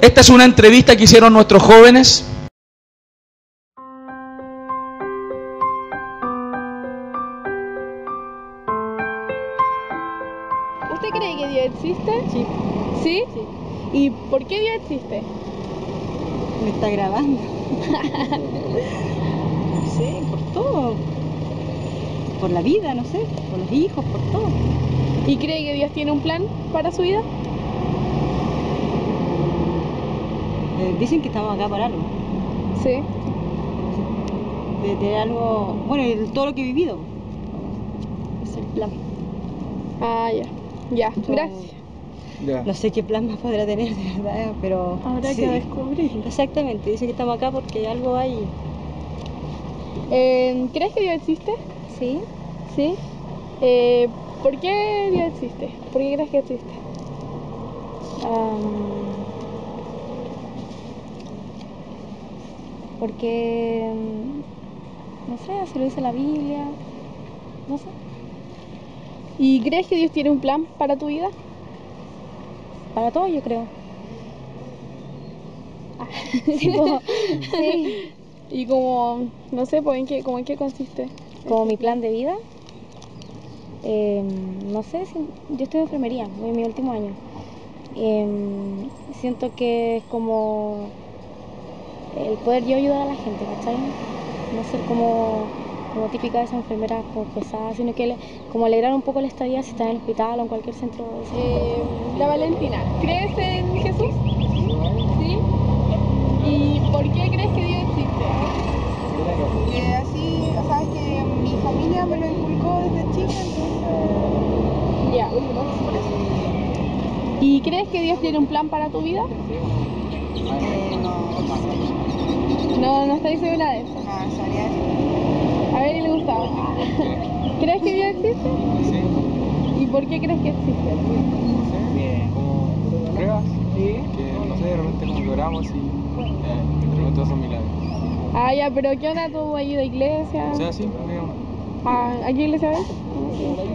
Speaker 2: Esta es una entrevista que hicieron nuestros jóvenes.
Speaker 4: ¿Usted cree que Dios existe?
Speaker 5: Sí.
Speaker 4: ¿Sí?
Speaker 5: Sí.
Speaker 4: ¿Y por qué Dios existe?
Speaker 5: Me está grabando. No sé, por todo. Por la vida, no sé, por los hijos, por todo.
Speaker 4: ¿Y cree que Dios tiene un plan para su vida?
Speaker 5: Dicen que estamos acá por algo.
Speaker 4: Sí.
Speaker 5: De algo, bueno, de todo lo que he vivido. Es el plan.
Speaker 4: Ah, ya. Ya,
Speaker 5: Yo
Speaker 4: gracias.
Speaker 5: No sé qué plan más podrá tener, de verdad, pero...
Speaker 4: Habrá
Speaker 5: sí.
Speaker 4: que descubrirlo.
Speaker 5: Exactamente, dicen que estamos acá porque algo hay.
Speaker 4: ¿Crees que Dios existe?
Speaker 5: Sí.
Speaker 4: Sí. ¿Por qué Dios existe? ¿Por qué crees que existe?
Speaker 5: Porque, no sé, así lo dice la Biblia, no sé.
Speaker 4: ¿Y crees que Dios tiene un plan para tu vida?
Speaker 5: Para todo yo creo.
Speaker 4: Sí. Y como, no sé, pues, ¿en qué consiste?
Speaker 5: Como mi plan de vida, no sé, yo estoy en enfermería, voy en mi último año. Siento que es como el poder yo ayudar a la gente, ¿cachai? No ser como típica de esas enfermeras como pesadas, sino que como alegrar un poco la estadía si está en el hospital o en cualquier centro de salud.
Speaker 4: La Valentina, ¿crees en Jesús? ¿Sí? ¿Y por qué crees que Dios existe?
Speaker 6: Así, sabes que mi familia me lo inculcó desde chica, entonces...
Speaker 4: Ya, por eso. ¿Y crees que Dios tiene un plan para tu vida? No estoy segura de eso.
Speaker 6: No, sabría decir.
Speaker 4: A ver, ¿y le gustaba? ¿Crees que Dios existe?
Speaker 7: Sí.
Speaker 4: ¿Y por qué crees que existe?
Speaker 7: Como pruebas, que no sé, de repente como que oramos y de repente todos son milagros.
Speaker 4: Ah, ya, pero ¿qué onda tú ahí de iglesia?
Speaker 7: O sea, sí, digamos.
Speaker 4: ¿A qué iglesia ves?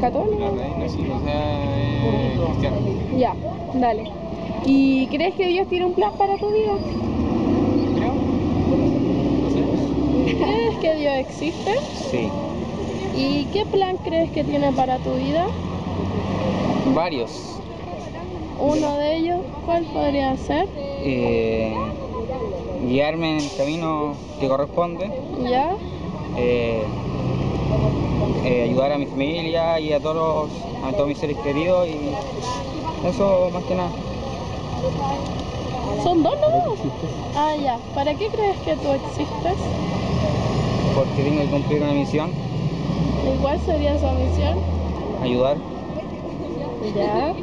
Speaker 4: ¿Católico?
Speaker 7: La reina, sí, o sea, cristiano.
Speaker 4: Ya, dale. ¿Y crees que Dios tiene un plan para tu vida?
Speaker 7: Creo. No sé.
Speaker 4: ¿Crees que Dios existe?
Speaker 8: Sí,
Speaker 4: ¿Y qué plan crees que tiene para tu vida?
Speaker 8: varios.
Speaker 4: Uno de ellos, ¿cuál podría ser?
Speaker 8: Guiarme en el camino que corresponde,
Speaker 4: ¿Ya?
Speaker 8: ayudar a mi familia y a todos mis seres queridos, y eso más que nada.
Speaker 4: ¿Son dos nomás? Ah, ya. ¿Para qué crees que tú existes?
Speaker 8: Porque tengo que cumplir una misión,
Speaker 4: ¿Y cuál sería esa misión?
Speaker 8: ayudar.
Speaker 4: Ya.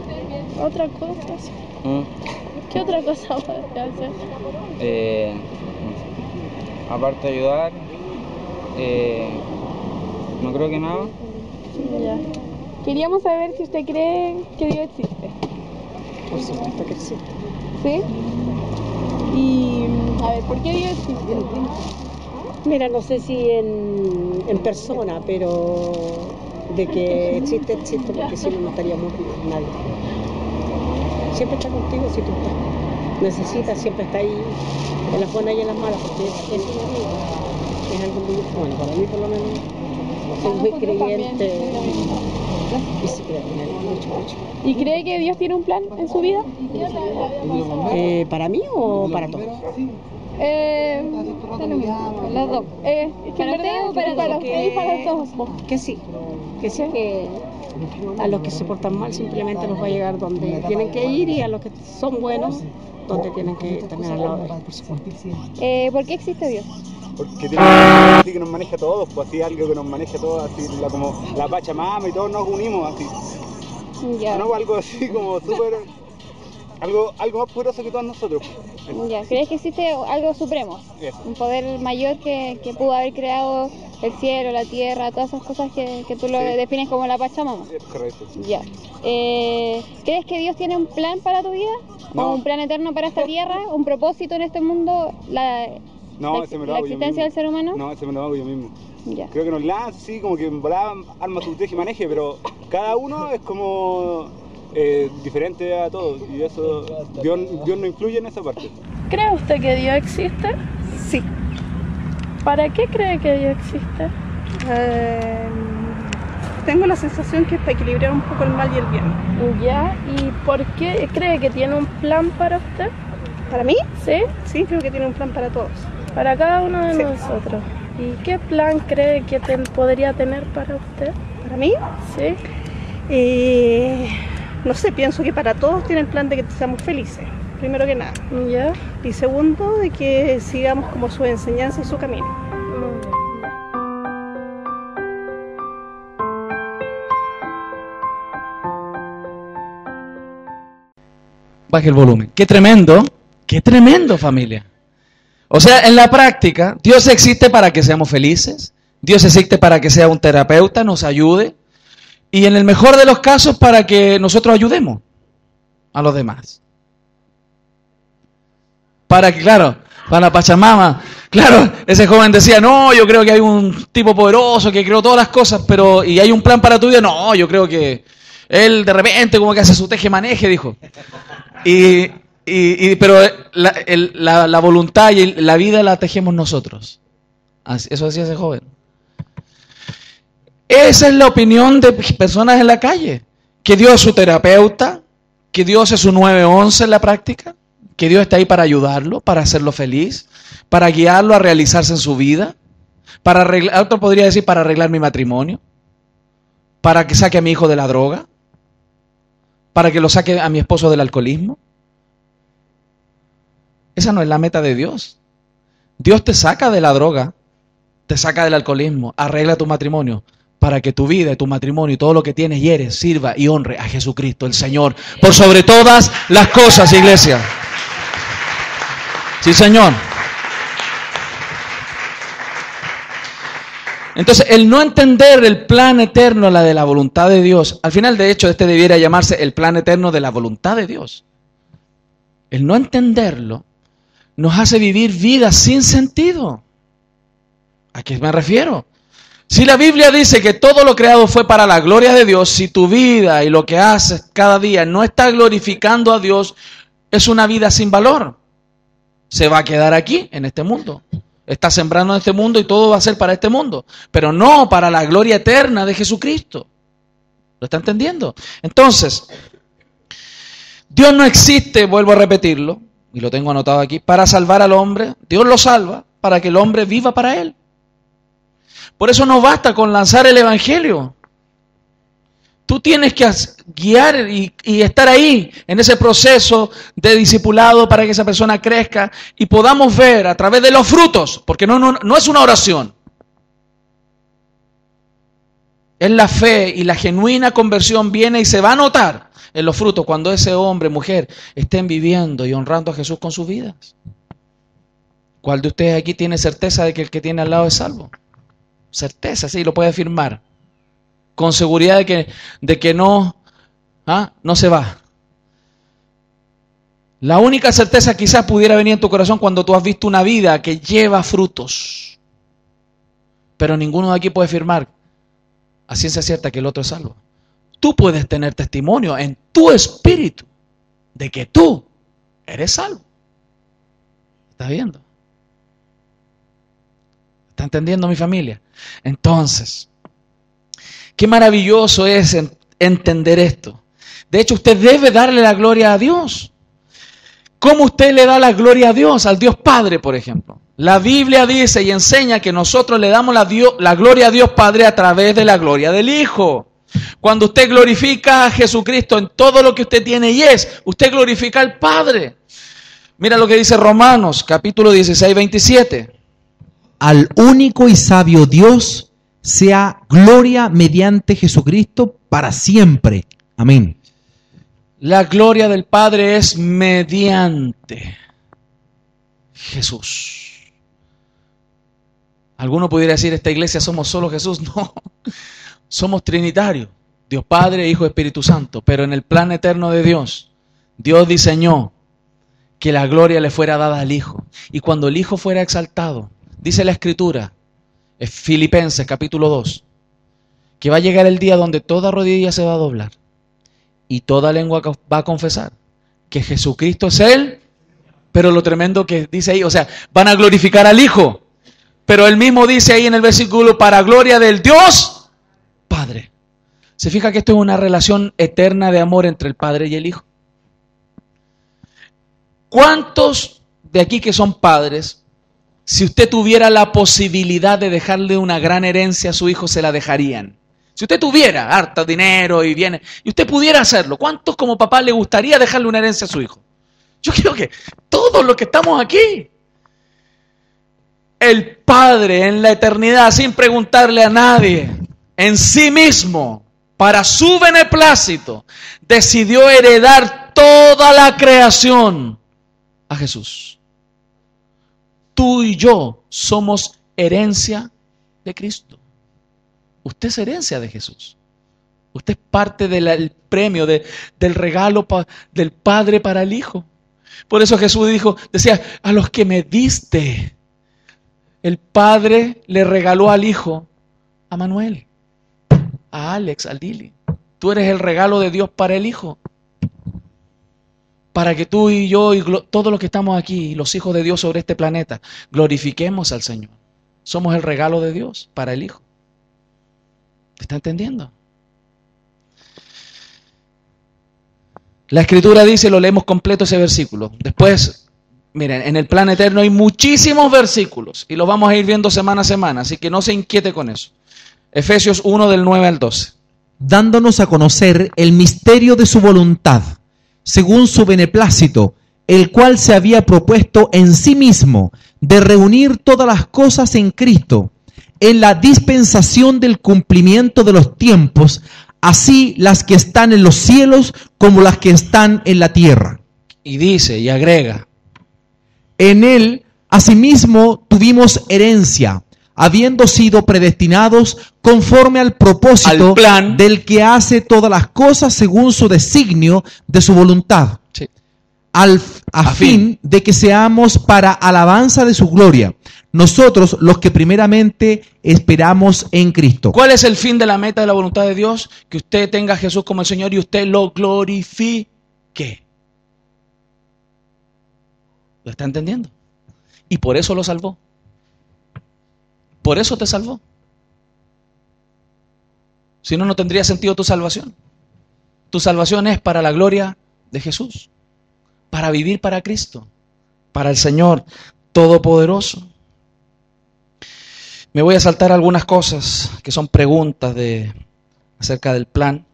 Speaker 4: ¿Otra cosa? ¿Qué otra cosa podría hacer?
Speaker 8: Aparte de ayudar, no creo que nada.
Speaker 4: Ya. Queríamos saber si usted cree que Dios existe.
Speaker 6: Por supuesto que sí.
Speaker 4: ¿Sí? Y, a ver, ¿por qué Dios existe?
Speaker 6: Mira, no sé si en persona, pero de que existe, existe, porque si no, no estaríamos vivos, nadie. Siempre está contigo si tú necesitas, siempre está ahí, en las buenas y en las malas, porque es algo muy bueno, para mí por lo menos. Soy muy creyente y sí creo en él, mucho.
Speaker 4: ¿Y cree que Dios tiene un plan en su vida?
Speaker 6: ¿Para mí o para todos?
Speaker 4: Los dos. Es que en verdad para usted y para todos.
Speaker 6: Que sí, que a los que se portan mal simplemente los va a llegar donde tienen que ir, y a los que son buenos donde tienen que ir también al lado de ellos, por supuesto.
Speaker 4: ¿Por qué existe Dios?
Speaker 9: Porque tiene así que nos maneja a todos, pues así algo que nos maneja a todos, así como la Pachamama, y todos nos unimos así.
Speaker 4: Ya.
Speaker 9: No, algo así como súper, algo más poderoso que todos nosotros.
Speaker 4: Ya. ¿Crees que existe algo supremo?
Speaker 9: Eso.
Speaker 4: Un poder mayor que pudo haber creado el cielo, la tierra, todas esas cosas que tú lo defines como la Pachamama.
Speaker 9: Es correcto.
Speaker 4: Ya. ¿Crees que Dios tiene un plan para tu vida?
Speaker 9: No.
Speaker 4: ¿O un plan eterno para esta tierra? ¿Un propósito en este mundo?
Speaker 9: No, ese me lo
Speaker 4: ¿La
Speaker 9: hago yo
Speaker 4: existencia
Speaker 9: mismo.
Speaker 4: del ser humano?
Speaker 9: No, ese me lo hago yo mismo.
Speaker 4: Ya.
Speaker 9: Creo que nos lanza así como que en volada arma su teje y maneje, pero cada uno es como diferente a todos, y eso Dios no influye en esa parte.
Speaker 4: ¿Cree usted que Dios existe?
Speaker 6: Sí.
Speaker 4: ¿Para qué cree que Dios existe?
Speaker 6: Tengo la sensación que es para equilibrar un poco el mal y el bien.
Speaker 4: Ya. ¿Y por qué cree que tiene un plan para usted?
Speaker 6: ¿Para mí?
Speaker 4: ¿Sí?
Speaker 6: Sí, creo que tiene un plan para todos.
Speaker 4: Para cada uno de
Speaker 6: Sí.
Speaker 4: nosotros. ¿Y qué plan cree que podría tener para usted?
Speaker 6: ¿Para mí?
Speaker 4: ¿Sí?
Speaker 6: No sé, pienso que para todos tiene el plan de que seamos felices, primero que nada.
Speaker 4: ¿Ya?
Speaker 6: Y segundo, de que sigamos como su enseñanza y su camino.
Speaker 2: Baje el volumen. Qué tremendo familia. O sea, en la práctica, Dios existe para que seamos felices, Dios existe para que sea un terapeuta, nos ayude, y en el mejor de los casos para que nosotros ayudemos a los demás. Para que, claro, para la Pachamama, claro, ese joven decía, no, yo creo que hay un tipo poderoso que creó todas las cosas, pero, y hay un plan para tu vida, no, yo creo que él de repente como que hace su teje-maneje, dijo. Pero la voluntad y la vida la tejemos nosotros. Eso decía ese joven. Esa es la opinión de personas en la calle. Que Dios es su terapeuta, que Dios es su 911 en la práctica, que Dios está ahí para ayudarlo, para hacerlo feliz, para guiarlo a realizarse en su vida, para arreglar, otro podría decir, para arreglar mi matrimonio, para que saque a mi hijo de la droga, para que lo saque a mi esposo del alcoholismo. Esa no es la meta de Dios. Dios te saca de la droga, te saca del alcoholismo, arregla tu matrimonio, para que tu vida, tu matrimonio y todo lo que tienes y eres sirva y honre a Jesucristo, el Señor, por sobre todas las cosas, iglesia. Sí, Señor. Entonces, el no entender el plan eterno, la de la voluntad de Dios, al final, de hecho, este debiera llamarse el plan eterno de la voluntad de Dios. El no entenderlo nos hace vivir vidas sin sentido. ¿A qué me refiero? Si la Biblia dice que todo lo creado fue para la gloria de Dios, si tu vida y lo que haces cada día no está glorificando a Dios, es una vida sin valor. Se va a quedar aquí, en este mundo. Está sembrando en este mundo y todo va a ser para este mundo, pero no para la gloria eterna de Jesucristo. ¿Lo está entendiendo? Entonces, Dios no existe, vuelvo a repetirlo, y lo tengo anotado aquí, para salvar al hombre. Dios lo salva para que el hombre viva para Él. Por eso no basta con lanzar el evangelio. Tú tienes que guiar y estar ahí en ese proceso de discipulado para que esa persona crezca y podamos ver a través de los frutos, porque no es una oración. Es la fe y la genuina conversión viene y se va a notar en los frutos cuando ese hombre, mujer, estén viviendo y honrando a Jesús con sus vidas. ¿Cuál de ustedes aquí tiene certeza de que el que tiene al lado es salvo? Certeza, sí, lo puede afirmar. Con seguridad de que no se va. La única certeza quizás pudiera venir en tu corazón cuando tú has visto una vida que lleva frutos. Pero ninguno de aquí puede afirmar a ciencia cierta que el otro es salvo. Tú puedes tener testimonio en tu espíritu de que tú eres salvo. ¿Estás viendo? ¿Está entendiendo mi familia? Entonces, qué maravilloso es entender esto. De hecho, usted debe darle la gloria a Dios. ¿Cómo usted le da la gloria a Dios? Al Dios Padre, por ejemplo. La Biblia dice y enseña que nosotros le damos la gloria a Dios Padre a través de la gloria del Hijo. Cuando usted glorifica a Jesucristo en todo lo que usted tiene y es, usted glorifica al Padre. Mira lo que dice Romanos, capítulo 16, 27.
Speaker 3: Al único y sabio Dios sea gloria mediante Jesucristo para siempre. Amén.
Speaker 2: La gloria del Padre es mediante Jesús. Alguno pudiera decir, esta iglesia somos solo Jesús. No, somos trinitarios. Dios Padre, Hijo, Espíritu Santo. Pero en el plan eterno de Dios, Dios diseñó que la gloria le fuera dada al Hijo. Y cuando el Hijo fuera exaltado, dice la Escritura, es Filipenses capítulo 2, que va a llegar el día donde toda rodilla se va a doblar y toda lengua va a confesar que Jesucristo es Él, pero lo tremendo que dice ahí, o sea, van a glorificar al Hijo, pero Él mismo dice ahí en el versículo, para gloria del Dios Padre. ¿Se fija que esto es una relación eterna de amor entre el Padre y el Hijo? ¿Cuántos de aquí que son padres, si usted tuviera la posibilidad de dejarle una gran herencia a su hijo, se la dejarían? Si usted tuviera harto dinero y usted pudiera hacerlo, ¿cuántos como papá le gustaría dejarle una herencia a su hijo? Yo creo que todos los que estamos aquí. El Padre en la eternidad, sin preguntarle a nadie, en sí mismo, para su beneplácito, decidió heredar toda la creación a Jesús. Tú y yo somos herencia de Cristo. Usted es herencia de Jesús. Usted es parte del premio, del regalo del Padre para el Hijo. Por eso Jesús decía, a los que me diste, el Padre le regaló al Hijo, a Manuel, a Alex, a Lili. Tú eres el regalo de Dios para el Hijo. Para que tú y yo y todos los que estamos aquí, los hijos de Dios sobre este planeta, glorifiquemos al Señor. Somos el regalo de Dios para el Hijo. ¿Está entendiendo? La Escritura dice, lo leemos completo ese versículo. Después, miren, en el plan eterno hay muchísimos versículos y los vamos a ir viendo semana a semana, así que no se inquiete con eso. Efesios 1 del 9 al 12.
Speaker 3: Dándonos a conocer el misterio de su voluntad, según su beneplácito, el cual se había propuesto en sí mismo de reunir todas las cosas en Cristo, en la dispensación del cumplimiento de los tiempos, así las que están en los cielos como las que están en la tierra.
Speaker 2: Y dice y agrega,
Speaker 3: en él asimismo tuvimos herencia, habiendo sido predestinados conforme al propósito
Speaker 2: al plan
Speaker 3: del que hace todas las cosas según su designio de su voluntad,
Speaker 2: sí,
Speaker 3: a fin de que seamos para alabanza de su gloria, nosotros los que primeramente esperamos en Cristo.
Speaker 2: ¿Cuál es el fin de la meta de la voluntad de Dios? Que usted tenga a Jesús como el Señor y usted lo glorifique. ¿Lo está entendiendo? Y por eso lo salvó. Por eso te salvó. Si no, no tendría sentido tu salvación. Tu salvación es para la gloria de Jesús, para vivir para Cristo, para el Señor Todopoderoso. Me voy a saltar algunas cosas que son preguntas acerca del plan,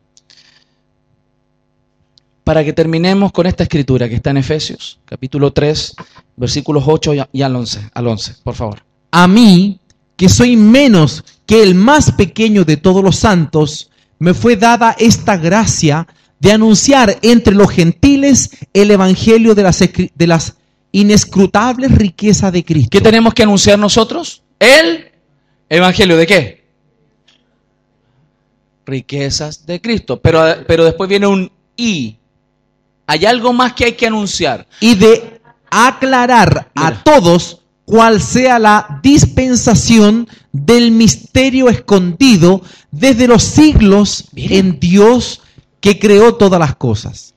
Speaker 2: para que terminemos con esta escritura que está en Efesios, capítulo 3, versículos 8 y al 11, por favor.
Speaker 3: A mí, que soy menos que el más pequeño de todos los santos, me fue dada esta gracia de anunciar entre los gentiles el evangelio de las inescrutables riquezas de Cristo.
Speaker 2: ¿Qué tenemos que anunciar nosotros? El evangelio ¿de qué? Riquezas de Cristo. Pero después viene un y. Hay algo más que hay que anunciar.
Speaker 3: Y de aclarar a todos cuál sea la dispensación del misterio escondido desde los siglos en Dios que creó todas las cosas.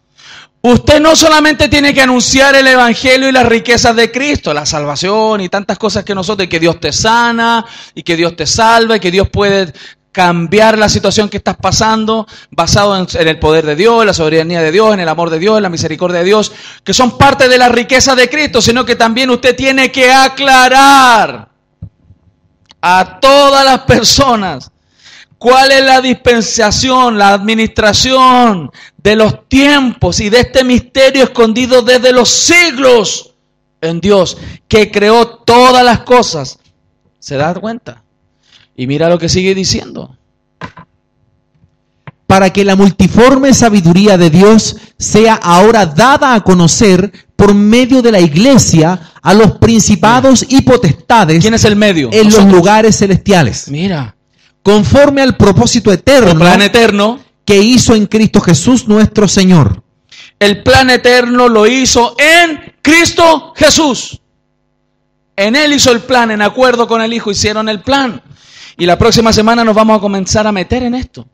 Speaker 2: Usted no solamente tiene que anunciar el evangelio y las riquezas de Cristo, la salvación y tantas cosas que nosotros, y que Dios te sana, y que Dios te salva, y que Dios puede cambiar la situación que estás pasando, basado en el poder de Dios, en la soberanía de Dios, en el amor de Dios, en la misericordia de Dios, que son parte de la riqueza de Cristo, sino que también usted tiene que aclarar a todas las personas cuál es la dispensación, la administración de los tiempos y de este misterio escondido desde los siglos en Dios, que creó todas las cosas. ¿Se da cuenta? Y mira lo que sigue diciendo.
Speaker 3: Para que la multiforme sabiduría de Dios sea ahora dada a conocer por medio de la iglesia a los principados y potestades.
Speaker 2: ¿Quién es el medio?
Speaker 3: En los lugares celestiales.
Speaker 2: Mira.
Speaker 3: Conforme al propósito eterno,
Speaker 2: el plan eterno
Speaker 3: que hizo en Cristo Jesús nuestro Señor.
Speaker 2: El plan eterno lo hizo en Cristo Jesús. En Él hizo el plan, en acuerdo con el Hijo hicieron el plan. Y la próxima semana nos vamos a comenzar a meter en esto.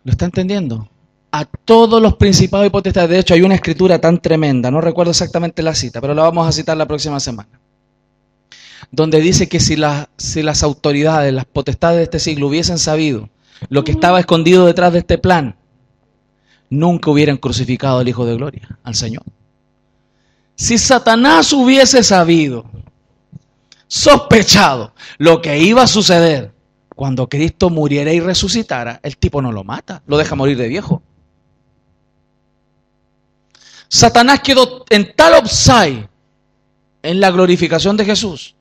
Speaker 2: ¿Lo está entendiendo? A todos los principados y potestades. De hecho, hay una escritura tan tremenda, no recuerdo exactamente la cita, pero la vamos a citar la próxima semana, donde dice que si las autoridades, las potestades de este siglo hubiesen sabido lo que estaba escondido detrás de este plan, nunca hubieran crucificado al Hijo de Gloria, al Señor. Si Satanás hubiese sabido, sospechado lo que iba a suceder cuando Cristo muriera y resucitara, el tipo no lo mata, lo deja morir de viejo. Satanás quedó en tal upside en la glorificación de Jesús,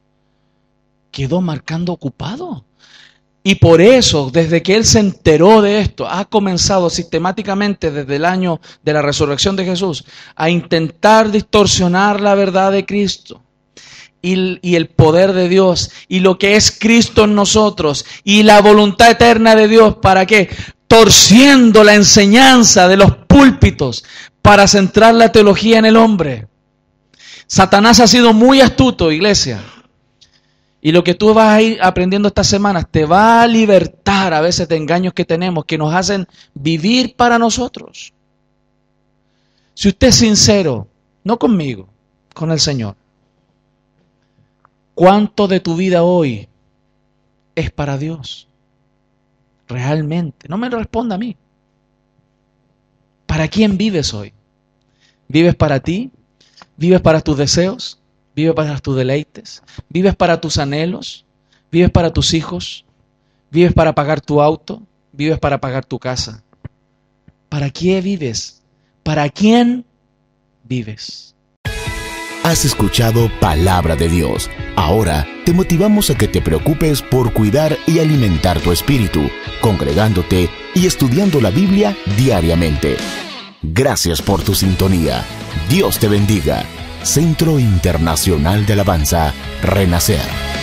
Speaker 2: quedó marcando ocupado. Y por eso, desde que él se enteró de esto, ha comenzado sistemáticamente desde el año de la resurrección de Jesús a intentar distorsionar la verdad de Cristo y el poder de Dios y lo que es Cristo en nosotros y la voluntad eterna de Dios. ¿Para qué? Torciendo la enseñanza de los púlpitos para centrar la teología en el hombre. Satanás ha sido muy astuto, iglesia. Y lo que tú vas a ir aprendiendo estas semanas te va a libertar a veces de engaños que tenemos, que nos hacen vivir para nosotros. Si usted es sincero, no conmigo, con el Señor, ¿cuánto de tu vida hoy es para Dios? Realmente, no me responda a mí. ¿Para quién vives hoy? ¿Vives para ti? ¿Vives para tus deseos? ¿Vives para tus deleites? ¿Vives para tus anhelos? ¿Vives para tus hijos? ¿Vives para pagar tu auto? ¿Vives para pagar tu casa? ¿Para qué vives? ¿Para quién vives?
Speaker 1: Has escuchado Palabra de Dios. Ahora te motivamos a que te preocupes por cuidar y alimentar tu espíritu, congregándote y estudiando la Biblia diariamente. Gracias por tu sintonía. Dios te bendiga. Centro Internacional de Alabanza, Renacer.